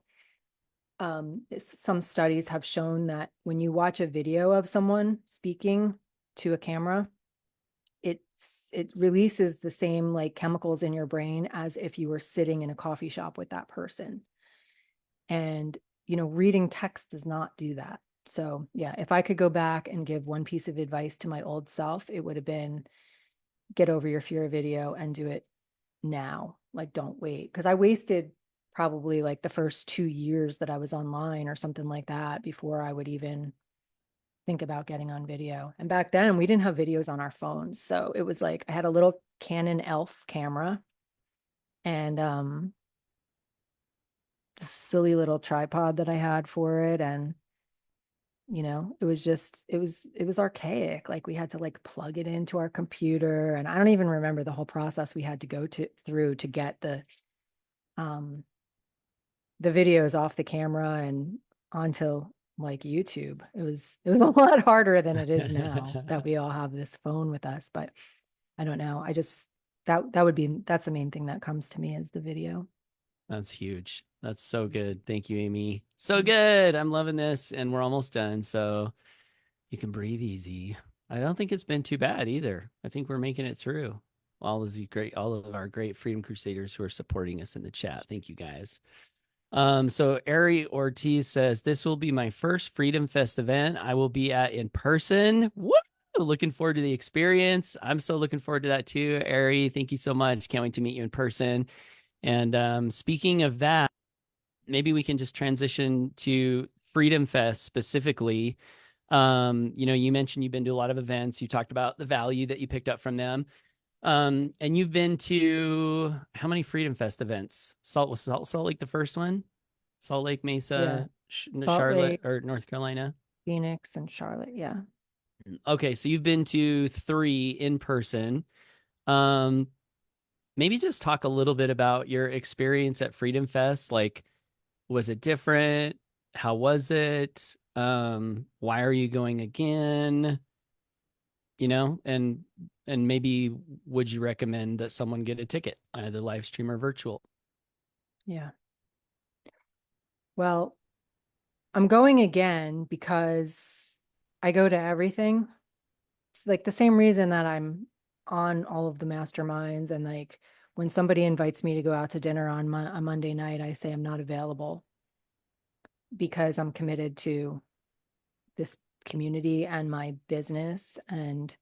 Speaker 2: some studies have shown that when you watch a video of someone speaking to a camera, it releases the same like chemicals in your brain as if you were sitting in a coffee shop with that person. And, reading text does not do that. So yeah, if I could go back and give one piece of advice to my old self, it would have been get over your fear of video and do it now. Like, don't wait. Because I wasted probably like the first 2 years that I was online or something like that before I would even think about getting on video. And back then we didn't have videos on our phones. So it was like I had a little Canon ELPH camera and the silly little tripod that I had for it. And it was just it was archaic. Like we had to like plug it into our computer. And I don't even remember the whole process we had to go through to get um the videos off the camera and onto like YouTube. It was a lot harder than it is now that we all have this phone with us. But I don't know. I just that's the main thing that comes to me is the video.
Speaker 1: That's huge. That's so good. Thank you, Amy. So good. I'm loving this, and we're almost done. So you can breathe easy. I don't think it's been too bad either. I think we're making it through. All of our great Freedom Crusaders who are supporting us in the chat. Thank you guys. So Ari Ortiz says, this will be my first Freedom Fest event I will be at in person. Woo! Looking forward to the experience. I'm so looking forward to that too. Ari, thank you so much. Can't wait to meet you in person. And speaking of that, maybe we can just transition to Freedom Fest specifically. You mentioned you've been to a lot of events. You talked about the value that you picked up from them. And you've been to how many Freedom Fest events? Salt Lake the first one? Salt Lake
Speaker 2: Yeah.
Speaker 1: Mesa,
Speaker 2: Salt
Speaker 1: Charlotte,
Speaker 2: Lake,
Speaker 1: or North Carolina?
Speaker 2: Phoenix, and Charlotte. Yeah.
Speaker 1: Okay, so you've been to 3 in person. Um, Maybe just talk a little bit about your experience at Freedom Fest. Like, was it different? How was it? Why are you going again? And maybe would you recommend that someone get a ticket, either live stream or virtual?
Speaker 2: Yeah. Well, I'm going again because I go to everything. It's like the same reason that I'm on all of the masterminds. And like when somebody invites me to go out to dinner on a Monday night, I say I'm not available because I'm committed to this community and my business and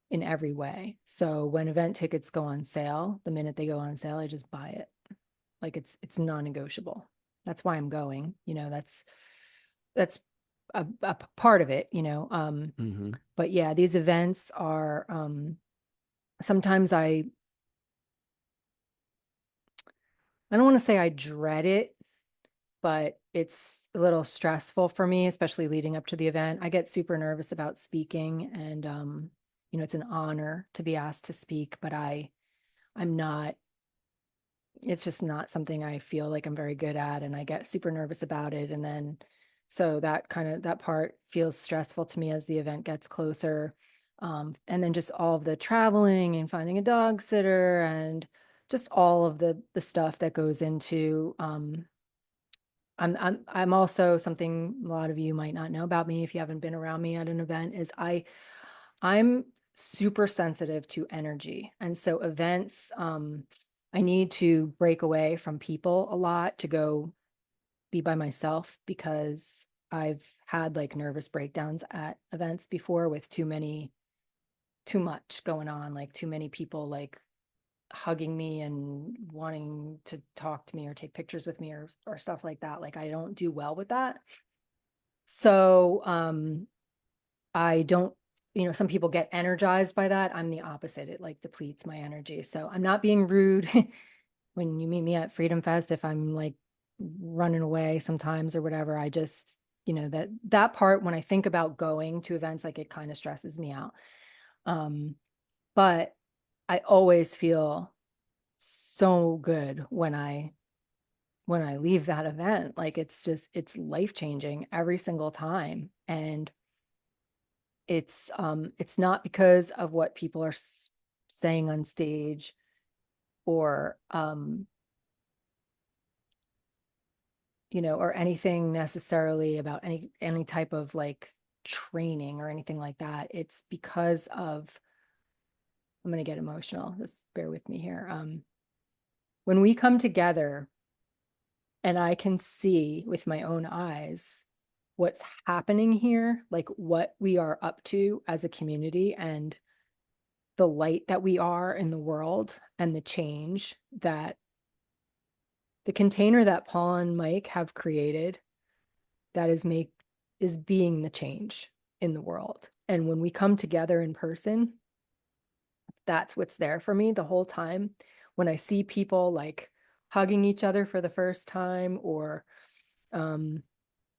Speaker 2: in every way. So when event tickets go on sale, the minute they go on sale, I just buy it. Like it's non-negotiable. That's why I'm going. That's a part of it.
Speaker 1: Mm-hmm.
Speaker 2: But yeah, these events are sometimes I don't want to say I dread it, but it's a little stressful for me, especially leading up to the event. I get super nervous about speaking and it's an honor to be asked to speak, but I'm not it's just not something I feel like I'm very good at and I get super nervous about it and then so that part feels stressful to me as the event gets closer. And then just all of the traveling and finding a dog sitter and just all of the stuff that goes into I'm also something a lot of you might not know about me if you haven't been around me at an event is I'm super sensitive to energy. And so events, I need to break away from people a lot to go be by myself because I've had like nervous breakdowns at events before with too much going on, like too many people like hugging me and wanting to talk to me or take pictures with me or stuff like that. Like I don't do well with that. So I don't, some people get energized by that. I'm the opposite. It like depletes my energy. So I'm not being rude when you meet me at Freedom Fest, if I'm like running away sometimes or whatever, I just, that part when I think about going to events, like it kind of stresses me out. Um, but I always feel so good when I leave that event. Like it's life changing every single time. And it's not because of what people are saying on stage or or anything necessarily about any type of like training or anything like that. It's because of, I'm going to get emotional. Just bear with me here. When we come together and I can see with my own eyes what's happening here, like what we are up to as a community and the light that we are in the world and the change that the container that Paul and Mike have created that is being the change in the world. And when we come together in person, that's what's there for me the whole time. When I see people like hugging each other for the first time, or um,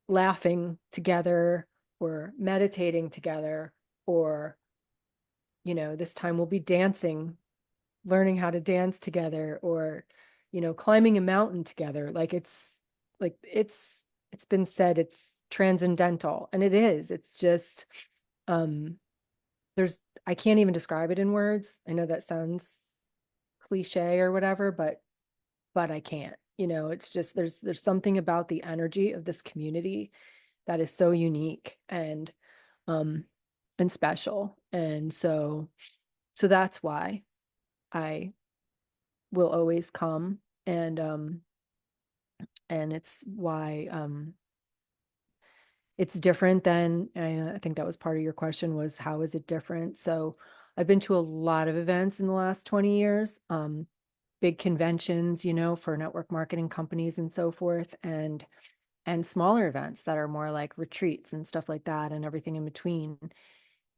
Speaker 2: laughing together, or meditating together, or, this time we'll be dancing, learning how to dance together, or, climbing a mountain together. It's been said it's transcendental, and it is. It's just, um, I can't even describe it in words. I know that sounds cliche or whatever, but I can't. It's just there's something about the energy of this community that is so unique um and special. And so that's why I will always come, and it's why it's different than, I think that was part of your question, was how is it different? So I've been to a lot of events in the last 20 years, big conventions, for network marketing companies and so forth, and smaller events that are more like retreats and stuff like that and everything in between.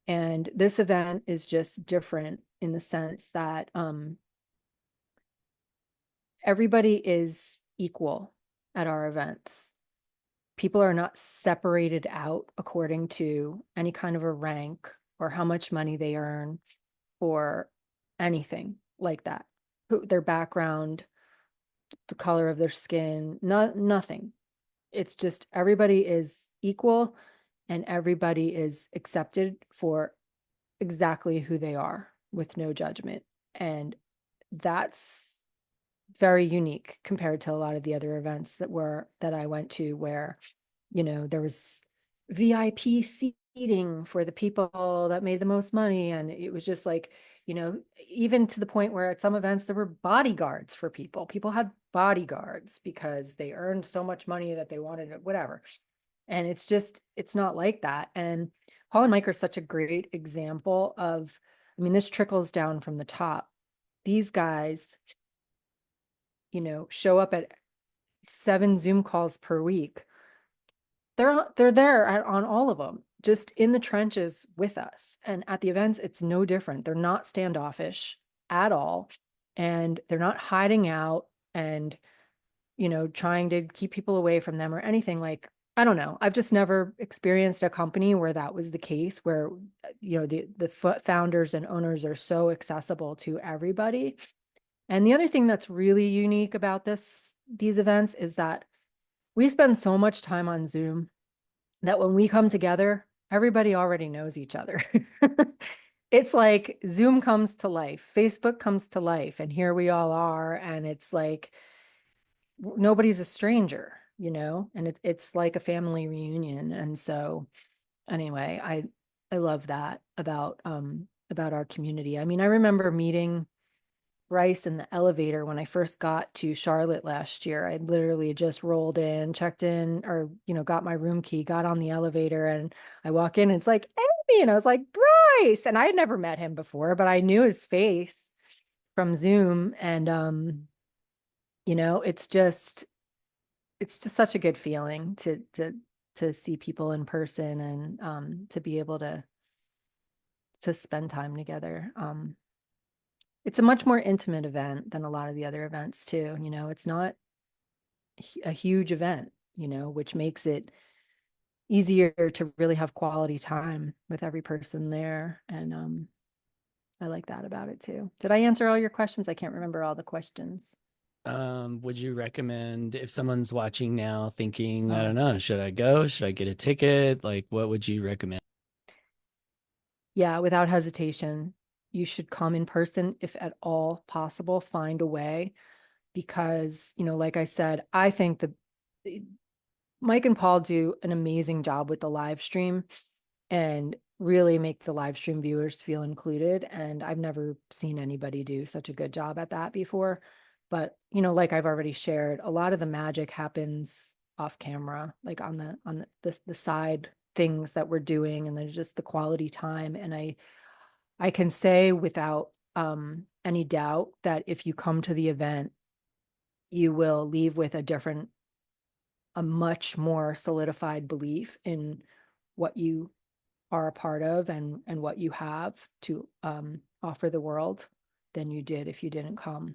Speaker 2: And this event is just different in the sense that everybody is equal at our events. People are not separated out according to any kind of a rank or how much money they earn or anything like that. Their background, the color of their skin, nothing. It's just everybody is equal and everybody is accepted for exactly who they are with no judgment. And that's very unique compared to a lot of the other events that I went to, where there was VIP seating for the people that made the most money, and it was just like, even to the point where at some events there were bodyguards for people. People had bodyguards because they earned so much money that they wanted it, whatever. And it's not like that. And Paul and Mike are such a great example of, I mean, this trickles down from the top. These guys, show up at 7 Zoom calls per week. They're there on all of them, just in the trenches with us. And at the events, it's no different. They're not standoffish at all, and they're not hiding out and trying to keep people away from them or anything. Like, I don't know. I've just never experienced a company where that was the case, where the founders and owners are so accessible to everybody. And the other thing that's really unique about these events is that we spend so much time on Zoom that when we come together, everybody already knows each other. It's like Zoom comes to life, Facebook comes to life, and here we all are. And it's like nobody's a stranger, and it's like a family reunion. And so anyway, I love that about our community. I mean, I remember meeting Bryce in the elevator when I first got to Charlotte last year. I literally just rolled in, checked in, or, got my room key, got on the elevator, and I walk in and it's like, Amy. And I was like, Bryce. And I had never met him before, but I knew his face from Zoom. And, it's just such a good feeling to see people in person, and to be able to spend time together. It's a much more intimate event than a lot of the other events too. It's not a huge event, which makes it easier to really have quality time with every person there. And I like that about it too. Did I answer all your questions? I can't remember all the questions.
Speaker 1: Would you recommend, if someone's watching now thinking, I
Speaker 2: Oh,
Speaker 1: don't know, should I go? Should I get a ticket? Like, what would you recommend?
Speaker 2: yeah, without hesitation, you should come in person if at all possible. Find a way, because, like I said, I think Mike and Paul do an amazing job with the live stream and really make the live stream viewers feel included. And I've never seen anybody do such a good job at that before. But, like I've already shared, a lot of the magic happens off camera, like on the side things that we're doing, and then just the quality time. And I can say without any doubt that if you come to the event, you will leave with a much more solidified belief in what you are a part of and what you have to offer the world than you did if you didn't come.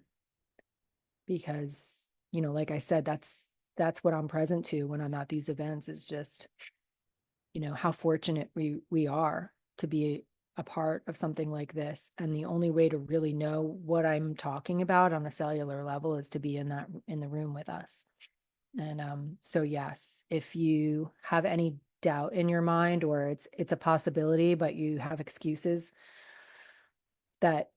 Speaker 2: Because, like I said, that's what I'm present to when I'm at these events, is just, how fortunate we are to be a part of something like this. And the only way to really know what I'm talking about on a cellular level is to be in the room with us. And so yes, if you have any doubt in your mind, or it's a possibility, but you have excuses that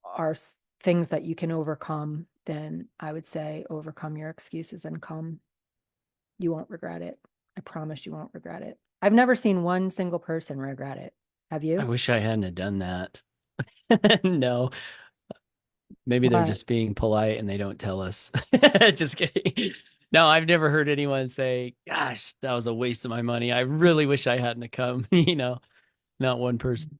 Speaker 2: are things that you can overcome, then I would say overcome your excuses and come. You won't regret it. I promise you won't regret it. I've never seen one single person regret it. Have
Speaker 1: I
Speaker 2: you?
Speaker 1: wish I hadn't have done that. No, maybe they're
Speaker 2: What?
Speaker 1: just being polite and they don't tell us. Just kidding. No, I've never heard anyone say, "Gosh, that was a waste of my money. I really wish I hadn't have come." Not one person.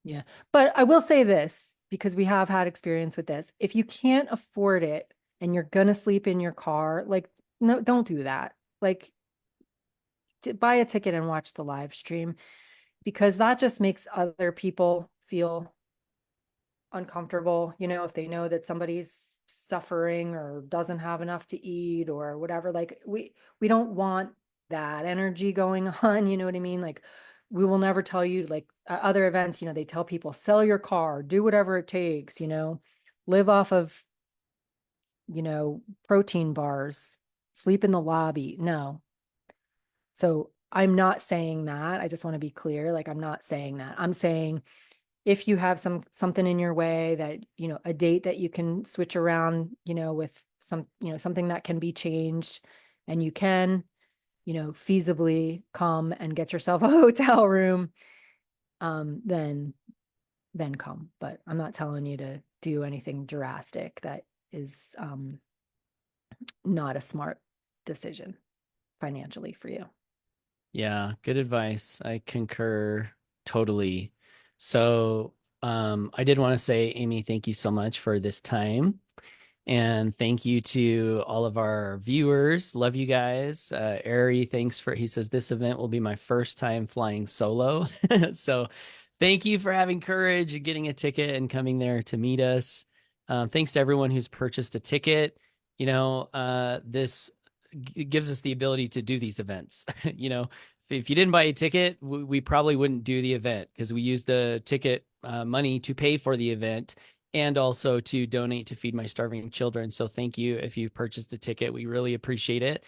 Speaker 2: Yeah. But I will say this, because we have had experience with this. If you can't afford it and you're gonna sleep in your car, like, no, don't do that. Like, buy a ticket and watch the live stream, because that just makes other people feel uncomfortable, if they know that somebody's suffering or doesn't have enough to eat or whatever. Like, we don't want that energy going on, you know what I mean? Like, we will never tell you, like, other events, they tell people sell your car, do whatever it takes, live off of, protein bars, sleep in the lobby. No. So I'm not saying that. I just want to be clear. Like, I'm not saying that. I'm saying if you have something in your way that, a date that you can switch around, with something that can be changed, and you can, feasibly come and get yourself a hotel room, then come. But I'm not telling you to do anything drastic that is not a smart decision financially for you.
Speaker 1: Yeah, good advice. I concur totally. So, I did want to say, Amy, thank you so much for this time. And thank you to all of our viewers. Love you guys. Ari, he says, this event will be my first time flying solo. So thank you for having courage and getting a ticket and coming there to meet us. Thanks to everyone who's purchased a ticket. This gives us the ability to do these events. If you didn't buy a ticket, we probably wouldn't do the event, because we use the ticket money to pay for the event and also to donate to Feed My Starving Children. So thank you if you purchased a ticket. We really appreciate it.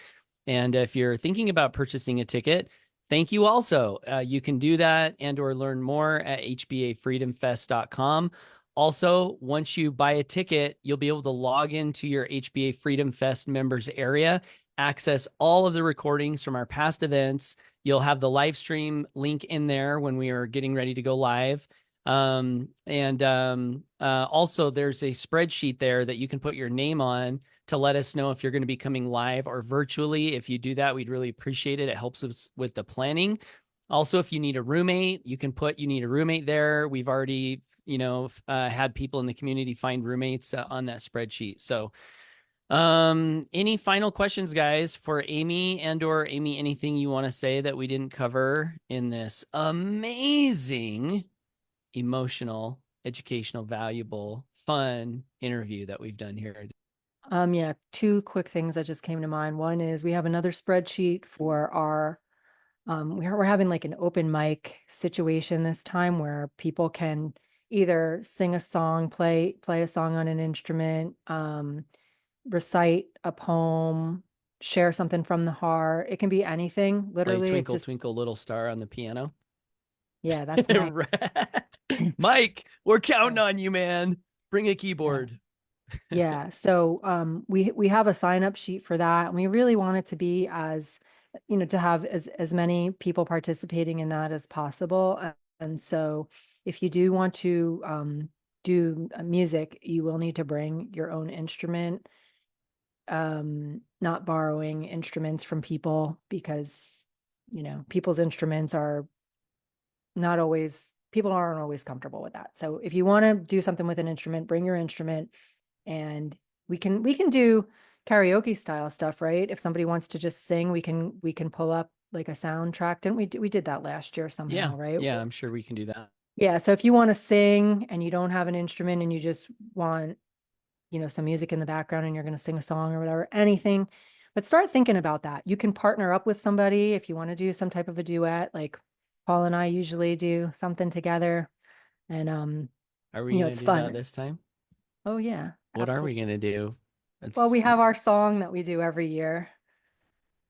Speaker 1: And if you're thinking about purchasing a ticket, thank you also. You can do that and or learn more at hbafreedomfest.com. Also, once you buy a ticket, you'll be able to log into your HBA Freedom Fest members area, access all of the recordings from our past events. You'll have the live stream link in there when we are getting ready to go live. Also, there's a spreadsheet there that you can put your name on to let us know if you're going to be coming live or virtually. If you do that, we'd really appreciate it. It helps us with the planning. Also, if you need a roommate, you can put you need a roommate there. We've already, had people in the community find roommates on that spreadsheet. So, any final questions, guys, for Amy or Amy, anything you want to say that we didn't cover in this amazing, emotional, educational, valuable, fun interview that we've done here?
Speaker 2: Yeah, two quick things that just came to mind. One is we have another spreadsheet for our we're having like an open mic situation this time, where people can either sing a song, play a song on an instrument, recite a poem, share something from the heart. It can be anything.
Speaker 1: Play
Speaker 2: Literally, it's
Speaker 1: Twinkle,
Speaker 2: just,
Speaker 1: Twinkle, Little Star on the piano.
Speaker 2: yeah, that's my
Speaker 1: Mike, we're counting on you, man. Bring a
Speaker 2: yeah.
Speaker 1: keyboard.
Speaker 2: Yeah. So we have a sign up sheet for that, and we really want it to be as to have as many people participating in that as possible. And so if you do want to do music, you will need to bring your own instrument, not borrowing instruments from people, because, people's instruments are not always, people aren't always comfortable with that. So if you want to do something with an instrument, bring your instrument, and we can do karaoke style stuff, right? If somebody wants to just sing, we can pull up like a soundtrack. Didn't we did that last year
Speaker 1: Yeah.
Speaker 2: somehow, right?
Speaker 1: Yeah. I'm sure we can do that.
Speaker 2: Yeah, so if you want to sing and you don't have an instrument and you just want, some music in the background and you're going to sing a song or whatever, anything, but start thinking about that. You can partner up with somebody if you want to do some type of a duet, like Paul and I usually do something together, and
Speaker 1: Are we going
Speaker 2: it's
Speaker 1: to do that
Speaker 2: fun.
Speaker 1: this time?
Speaker 2: Oh yeah,
Speaker 1: What are we
Speaker 2: absolutely.
Speaker 1: going to do?
Speaker 2: Well, we
Speaker 1: It's,
Speaker 2: have our song that we do every year.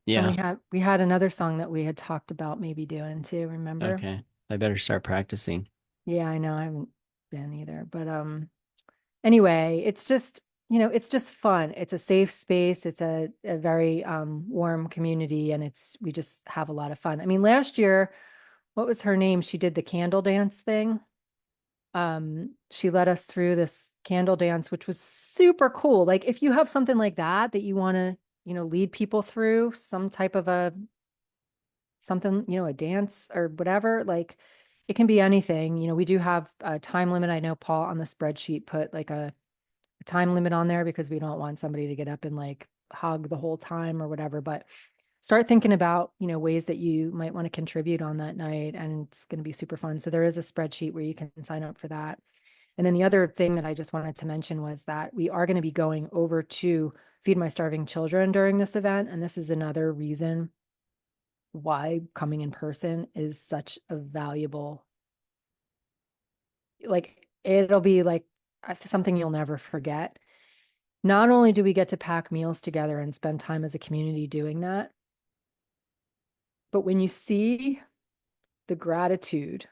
Speaker 2: And we
Speaker 1: yeah.
Speaker 2: had another song that we had talked about maybe doing too, remember?
Speaker 1: Okay. I better start practicing.
Speaker 2: Yeah, I know I haven't been either. But anyway, it's just fun. It's a safe space. It's a very warm community, and we just have a lot of fun. I mean, last year, what was her name? She did the candle dance thing. She led us through this candle dance, which was super cool. Like if you have something like that you want to, lead people through some type of a something, a dance or whatever, like it can be anything. We do have a time limit. I know Paul on the spreadsheet put like a time limit on there because we don't want somebody to get up and like hug the whole time or whatever. But start thinking about, ways that you might want to contribute on that night. And it's going to be super fun. So there is a spreadsheet where you can sign up for that. And then the other thing that I just wanted to mention was that we are going to be going over to Feed My Starving Children during this event. And this is another reason why coming in person is such a valuable, like, it'll be like something you'll never forget. Not only do we get to pack meals together and spend time as a community doing that, but when you see the gratitude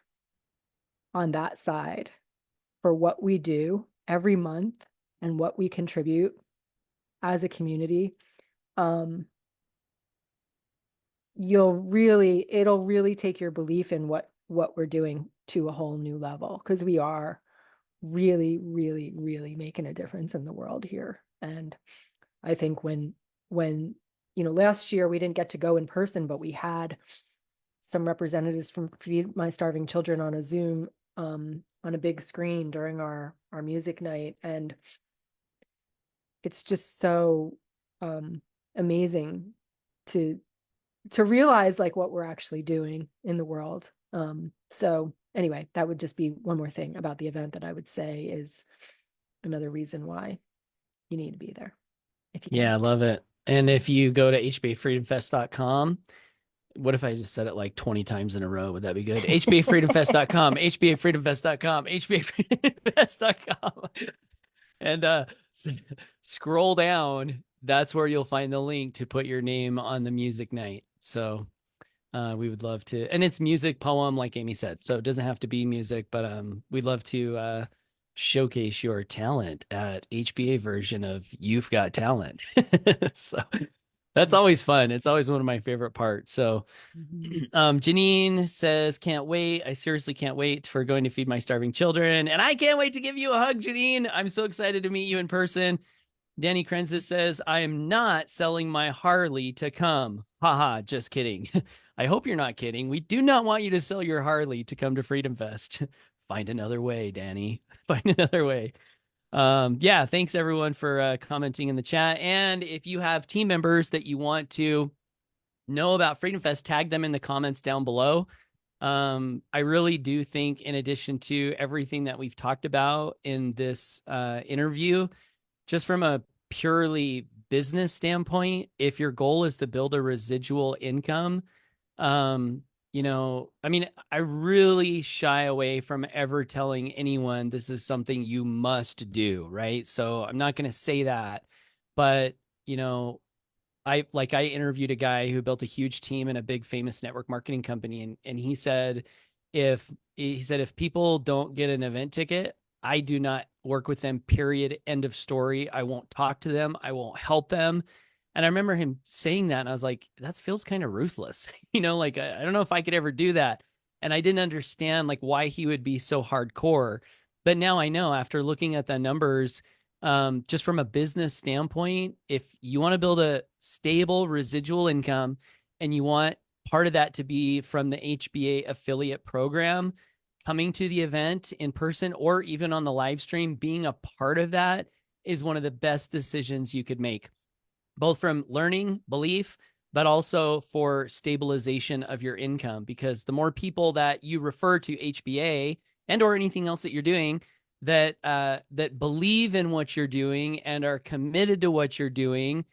Speaker 2: on that side for what we do every month and what we contribute as a community, um, it'll really take your belief in what we're doing to a whole new level, because we are really, really, really making a difference in the world here. And I think when last year we didn't get to go in person, but we had some representatives from Feed My Starving Children on a Zoom, on a big screen during our music night, and it's just so amazing to realize like what we're actually doing in the world. So anyway, that would just be one more thing about the event that I would say is another reason why you need to be there if you
Speaker 1: Yeah,
Speaker 2: can.
Speaker 1: I love it. And if you go to hbafreedomfest.com, what if I just said it like 20 times in a row? Would that be good? hbafreedomfest.com, hbafreedomfest.com, hbafreedomfest.com. And scroll down. That's where you'll find the link to put your name on the music night. So we would love to, and it's music, poem, like Amy said. So it doesn't have to be music, but we'd love to showcase your talent at HBA version of You've Got Talent. So that's always fun. It's always one of my favorite parts. So
Speaker 2: Mhm.
Speaker 1: Janine says, can't wait. I seriously can't wait for going to Feed My Starving Children. And I can't wait to give you a hug, Janine. I'm so excited to meet you in person. Danny Krenzis says, I am not selling my Harley to come. Haha, just kidding. I hope you're not kidding. We do not want you to sell your Harley to come to Freedom Fest. Find another way, Danny. Find another way. Yeah, thanks everyone for commenting in the chat. And if you have team members that you want to know about Freedom Fest, tag them in the comments down below. I really do think, in addition to everything that we've talked about in this interview, just from a purely business standpoint, if your goal is to build a residual income, um, I mean, I really shy away from ever telling anyone this is something you must do, right? So I'm not going to say that, but you know, I interviewed a guy who built a huge team in a big famous network marketing company, and he said if people don't get an event ticket, I do not work with them, period, end of story. I won't talk to them, I won't help them. And I remember him saying that, and I was like, that feels kind of ruthless. Like I don't know if I could ever do that. And I didn't understand like why he would be so hardcore. But now I know after looking at the numbers, just from a business standpoint, if you want to build a stable residual income and you want part of that to be from the HBA affiliate program, coming to the event in person or even on the live stream, being a part of that is one of the best decisions you could make, both from learning, belief, but also for stabilization of your income. Because the more people that you refer to HBA and or anything else that you're doing that believe in what you're doing and are committed to what you're doing,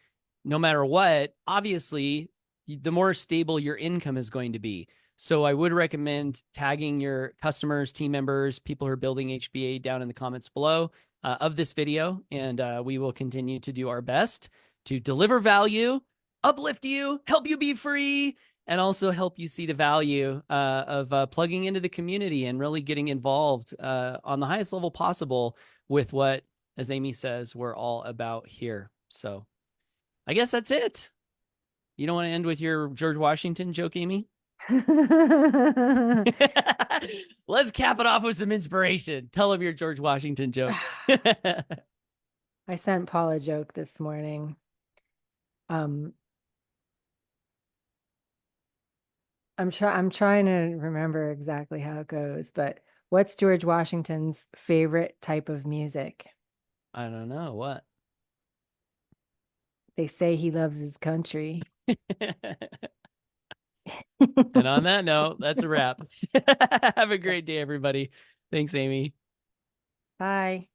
Speaker 1: no matter what, obviously, the more stable your income is going to be. So I would recommend tagging your customers, team members, people who are building HBA down in the comments below of this video, and we will continue to do our best to deliver value, uplift you, help you be free, and also help you see the value of plugging into the community and really getting involved on the highest level possible with what, as Amy says, we're all about here. So I guess that's it. You don't want to end with your George Washington joke, Amy? Let's cap it off with some inspiration. Tell them your George Washington joke.
Speaker 2: I sent Paul a joke this morning. Um, I'm trying to remember exactly how it goes, but what's George Washington's favorite type of music?
Speaker 1: I don't know what.
Speaker 2: They say he loves his country.
Speaker 1: And on that note, that's a wrap. Have a great day, everybody. Thanks, Amy.
Speaker 2: Bye.